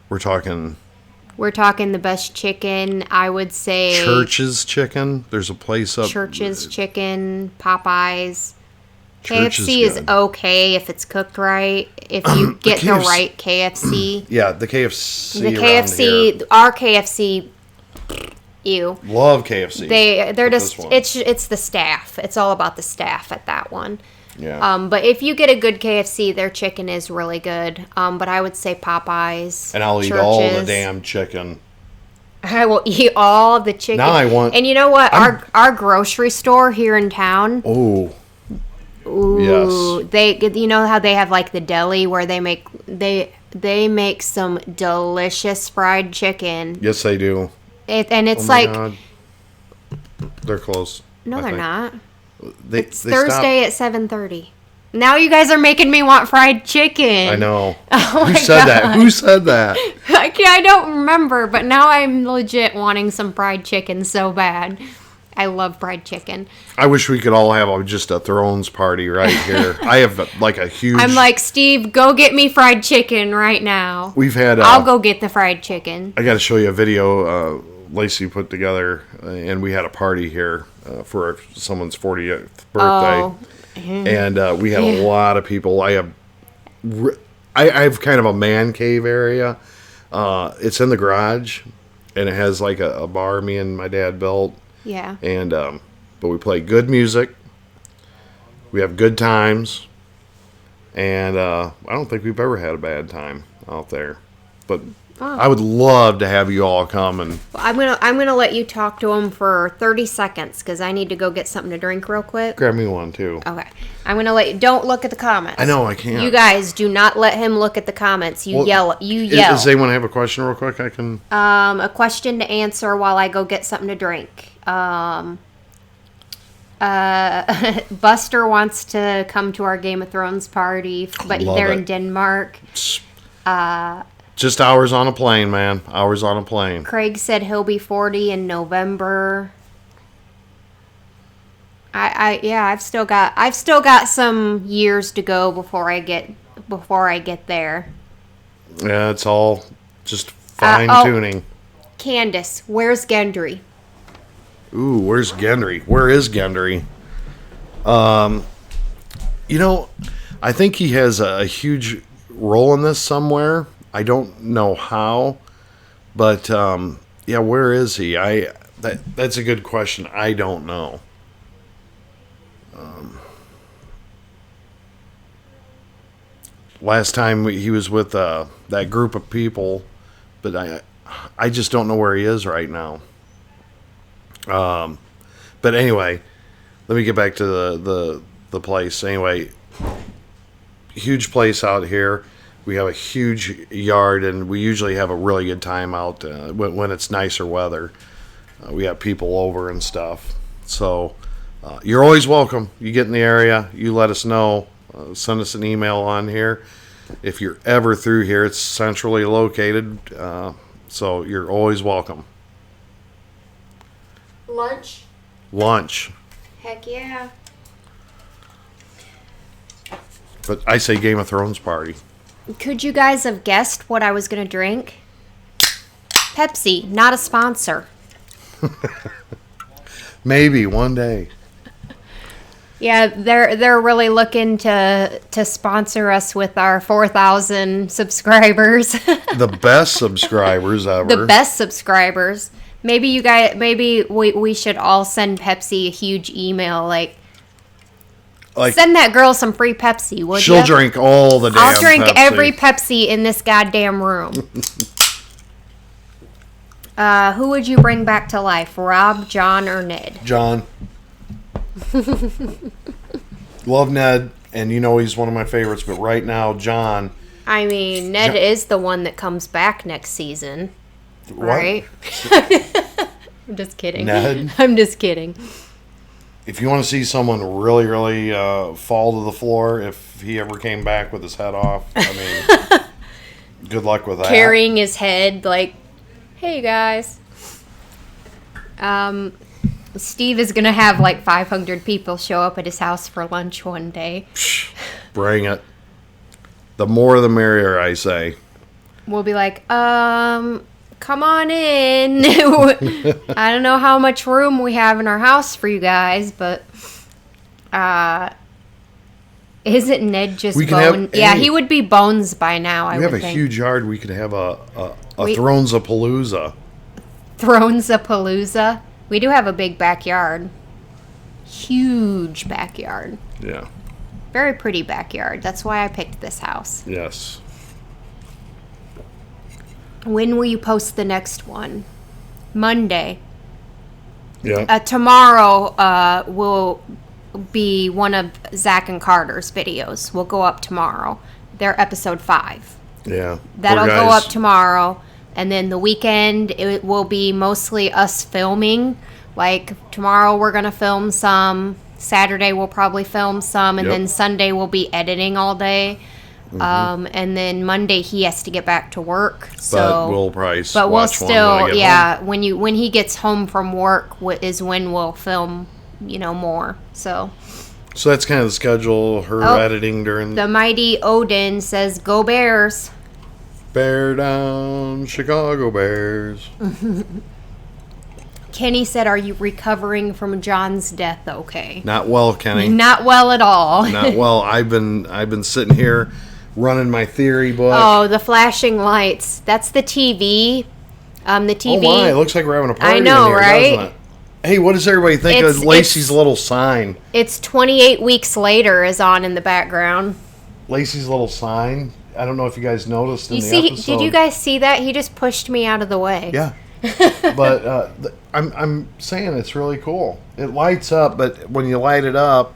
we're talking the best chicken, I would say. Church's Chicken. There's a place up... Church's Chicken, Popeyes... KFC is okay if it's cooked right. If you get the right KFC. Yeah, the KFC. The KFC, our KFC. Ew. Love KFC. They're just it's the staff. It's all about the staff at that one. Yeah. But if you get a good KFC, their chicken is really good. But I would say Popeyes. And I'll eat all the damn chicken. I will eat all the chicken. Now I want. And you know what? Our grocery store here in town. Oh. Ooh, yes. You know how they have like the deli where they make some delicious fried chicken. Yes, they do. It's God. They're close. No, they're not. It's Thursday at 7:30. Now you guys are making me want fried chicken. I know. Oh Who said that? Who said that? I don't remember, but now I'm legit wanting some fried chicken so bad. I love fried chicken. I wish we could all have just a Thrones party right here. I have like a huge... I'm like, Steve, go get me fried chicken right now. We've had... I'll go get the fried chicken. I got to show you a video Lacey put together, and we had a party here for someone's 40th birthday. Oh. And we had a lot of people. I have kind of a man cave area. It's in the garage, and it has like a bar me and my dad built. Yeah. And but we play good music. We have good times, and I don't think we've ever had a bad time out there. But I would love to have you all come and. I'm gonna let you talk to him for 30 seconds because I need to go get something to drink real quick. Grab me one too. Okay. I'm gonna let you. Don't look at the comments. I know I can't. You guys do not let him look at the comments. You yell. Does anyone have a question real quick? I can. A question to answer while I go get something to drink. Buster wants to come to our Game of Thrones party, but they're in Denmark. Just hours on a plane, man. Hours on a plane. Craig said he'll be 40 in November. I've still got some years to go before I get there. Yeah, it's all Just fine-tuning. Candace, where's Gendry? Ooh, where's Gendry? Where is Gendry? I think he has a huge role in this somewhere. I don't know how, but where is he? That's a good question. I don't know. Last time he was with that group of people, but I just don't know where he is right now. But anyway, let me get back to the place. Anyway, huge place out here. We have a huge yard, and we usually have a really good time out when it's nicer weather. We have people over and stuff. So you're always welcome. You get in the area, you let us know. Send us an email on here. If you're ever through here, it's centrally located, so you're always welcome. Lunch. Heck yeah. But I say Game of Thrones party. Could you guys have guessed what I was going to drink? Pepsi, not a sponsor. Maybe one day. Yeah, they're really looking to sponsor us with our 4,000 subscribers. The best subscribers ever. The best subscribers. Maybe we should all send Pepsi a huge email like send that girl some free Pepsi, would you? She'll drink all the damn I'll drink Pepsi. every Pepsi in this goddamn room. Who would you bring back to life? Rob, Jon, or Ned? Jon. Love Ned, and he's one of my favorites, but right now, Jon. I mean, Ned is the one that comes back next season. What? Right? I'm just kidding. Ned? I'm just kidding. If you want to see someone really, really fall to the floor, if he ever came back with his head off, I mean, good luck with that. Carrying his head like, hey guys. Steve is going to have like 500 people show up at his house for lunch one day. Bring it. The more the merrier, I say. We'll be like, come on in. I don't know how much room we have in our house for you guys, but isn't Ned just Bones? Yeah, he would be Bones by now, I would think. We have a huge yard. We could have a Thrones-a-palooza. Thrones-a-palooza? We do have a big backyard. Huge backyard. Yeah. Very pretty backyard. That's why I picked this house. Yes. When will you post the next one? Monday. Yeah. Tomorrow will be one of Zach and Carter's videos. Will go up tomorrow. They're episode 5. Yeah. That'll go up tomorrow. And then the weekend, it will be mostly us filming. Like, tomorrow we're going to film some. Saturday we'll probably film some. And then Sunday we'll be editing all day. Mm-hmm. And then Monday he has to get back to work. But we'll probably watch one when when he gets home from work is when we'll film, more. So that's kind of the schedule. Her editing during the mighty Odin says, "Go Bears." Bear down, Chicago Bears. Kenny said, "Are you recovering from Jon's death? Okay." Not well, Kenny. Not well at all. Not well. I've been sitting here running my theory book. Oh, the flashing lights. That's the TV. The TV. Oh my! It looks like we're having a party. I know, in here, right? Doesn't it? Hey, what does everybody think of Lacey's little sign? It's 28 Weeks Later is on in the background. Lacey's little sign. I don't know if you guys noticed in the episode. Did you guys see that? He just pushed me out of the way. Yeah. But I'm saying it's really cool. It lights up, but when you light it up,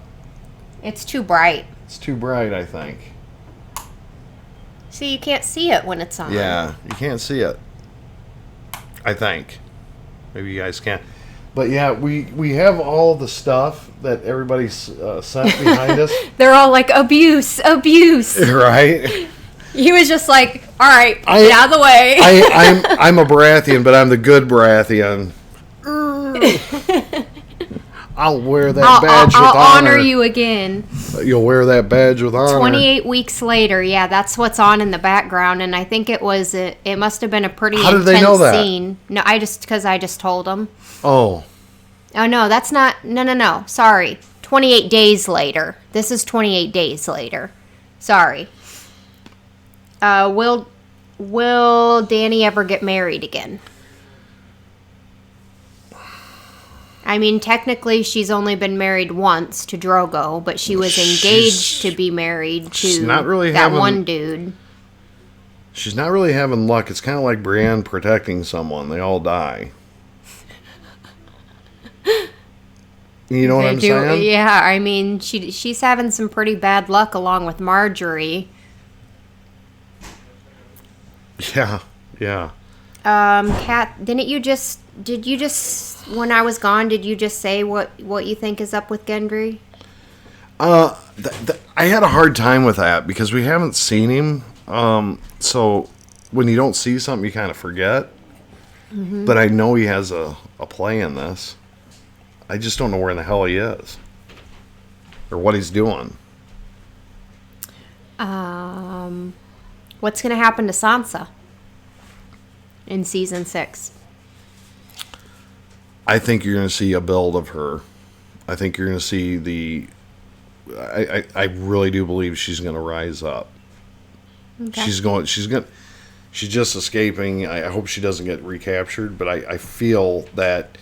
it's too bright. It's too bright, I think. See, you can't see it when it's on. Yeah, you can't see it. I think. Maybe you guys can't. But yeah, we have all the stuff that everybody's sent behind us. They're all like, abuse. Right? He was just like, all right, get out of the way. I'm a Baratheon, but I'm the good Baratheon. I'll wear that badge with honor. I'll honor you again. You'll wear that badge with honor. 28 weeks later, yeah, that's what's on in the background, and I think it must have been a pretty How intense did they know that? scene. No, because I just told them. Oh. Oh, no, that's not, no, sorry. 28 days later. This is 28 days later. Sorry. Will Dany ever get married again? I mean, technically, she's only been married once to Drogo, but she was engaged to be married to one dude. She's not really having luck. It's kind of like Brienne protecting someone. They all die. You know what I'm saying? Yeah, I mean, she's having some pretty bad luck along with Marjorie. Yeah. Kat, did you just when I was gone, did you just say what you think is up with Gendry? I had a hard time with that because we haven't seen him. So when you don't see something, you kind of forget. Mm-hmm. But I know he has a play in this. I just don't know where in the hell he is or what he's doing. What's going to happen to Sansa in season 6? I think you're going to see a build of her. I think you're going to see I really do believe she's going to rise up. Okay. She's just escaping. I hope she doesn't get recaptured, but I feel that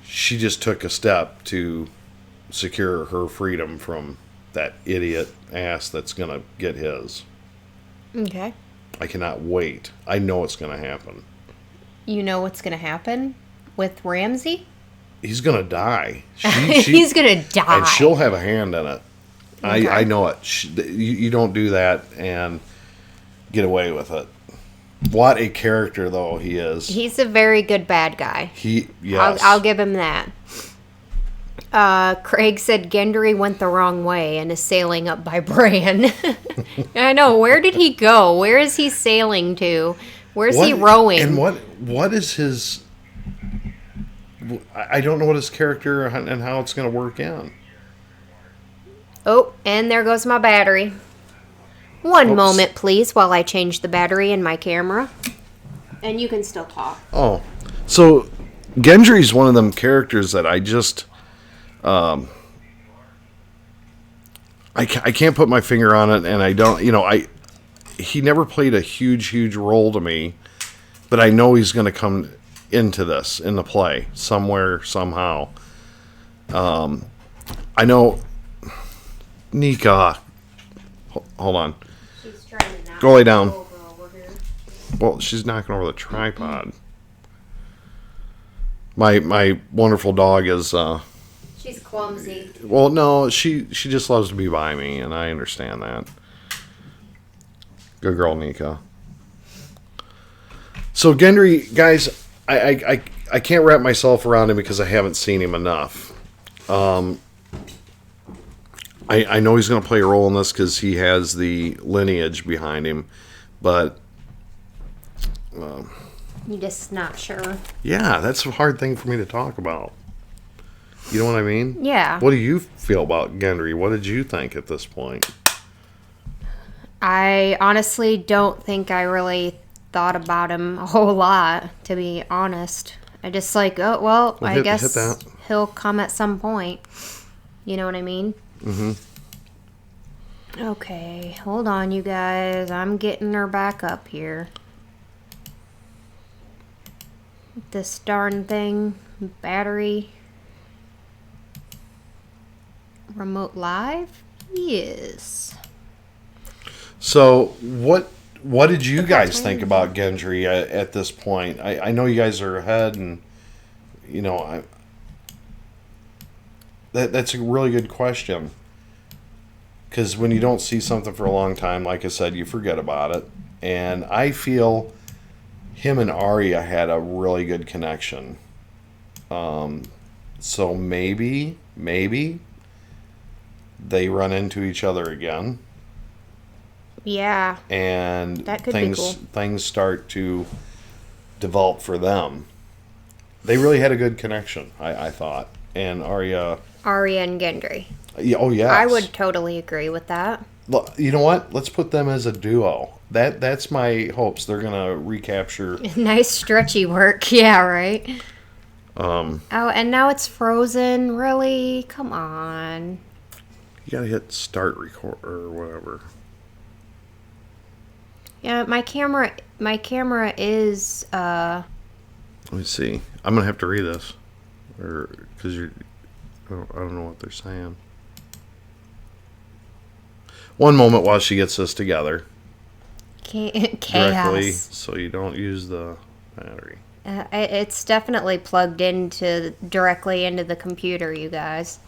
she just took a step to secure her freedom from that idiot ass that's going to get his. Okay. I cannot wait. I know it's going to happen. You know what's going to happen with Ramsay? He's going to die. He's going to die. And she'll have a hand in it. Okay. I know it. You don't do that and get away with it. What a character, though, he is. He's a very good bad guy. Yes. I'll give him that. Craig said Gendry went the wrong way and is sailing up by Bran. I know. Where did he go? Where is he sailing to? Where's he rowing? And what is his... I don't know what his character and how it's going to work in. Oh, and there goes my battery. One moment, please, while I change the battery in my camera. And you can still talk. Oh. So, Gendry's one of them characters that I just... I can't put my finger on it, and I don't... he never played a huge role to me, but I know he's going to come into this, in the play, somewhere, somehow. I know... Nika... Hold on. Go lay down. Well, she's knocking over the tripod. My wonderful dog is... She's clumsy. Well, no, she just loves to be by me, and I understand that. Good girl, Nika. So, Gendry, guys, I can't wrap myself around him because I haven't seen him enough. I know he's going to play a role in this because he has the lineage behind him, but... You're just not sure. Yeah, that's a hard thing for me to talk about. You know what I mean? Yeah. What do you feel about Gendry? What did you think at this point? I honestly don't think I really thought about him a whole lot, to be honest. I just I guess he'll come at some point. You know what I mean? Mm-hmm. Okay, hold on, you guys. I'm getting her back up here. This darn thing. Battery. Remote live? Yes. So, what did you guys think about Gendry at this point? I know you guys are ahead, and, that's a really good question. Because when you don't see something for a long time, like I said, you forget about it. And I feel him and Arya had a really good connection. So maybe they run into each other again. Yeah. And that could be cool. Things start to develop for them. They really had a good connection, I thought. and Arya. Arya and Gendry. Yeah, oh yes. I would totally agree with that. You know what? Let's put them as a duo. That's my hopes. They're gonna recapture. Nice stretchy work. Yeah, right. Oh, and now it's frozen. Really? Come on. You gotta hit start record or whatever. Yeah, my camera is Let me see. I'm gonna have to read this, or because I don't know what they're saying. One moment while she gets this together. chaos. Directly, so you don't use the battery. It's definitely plugged directly into the computer, you guys.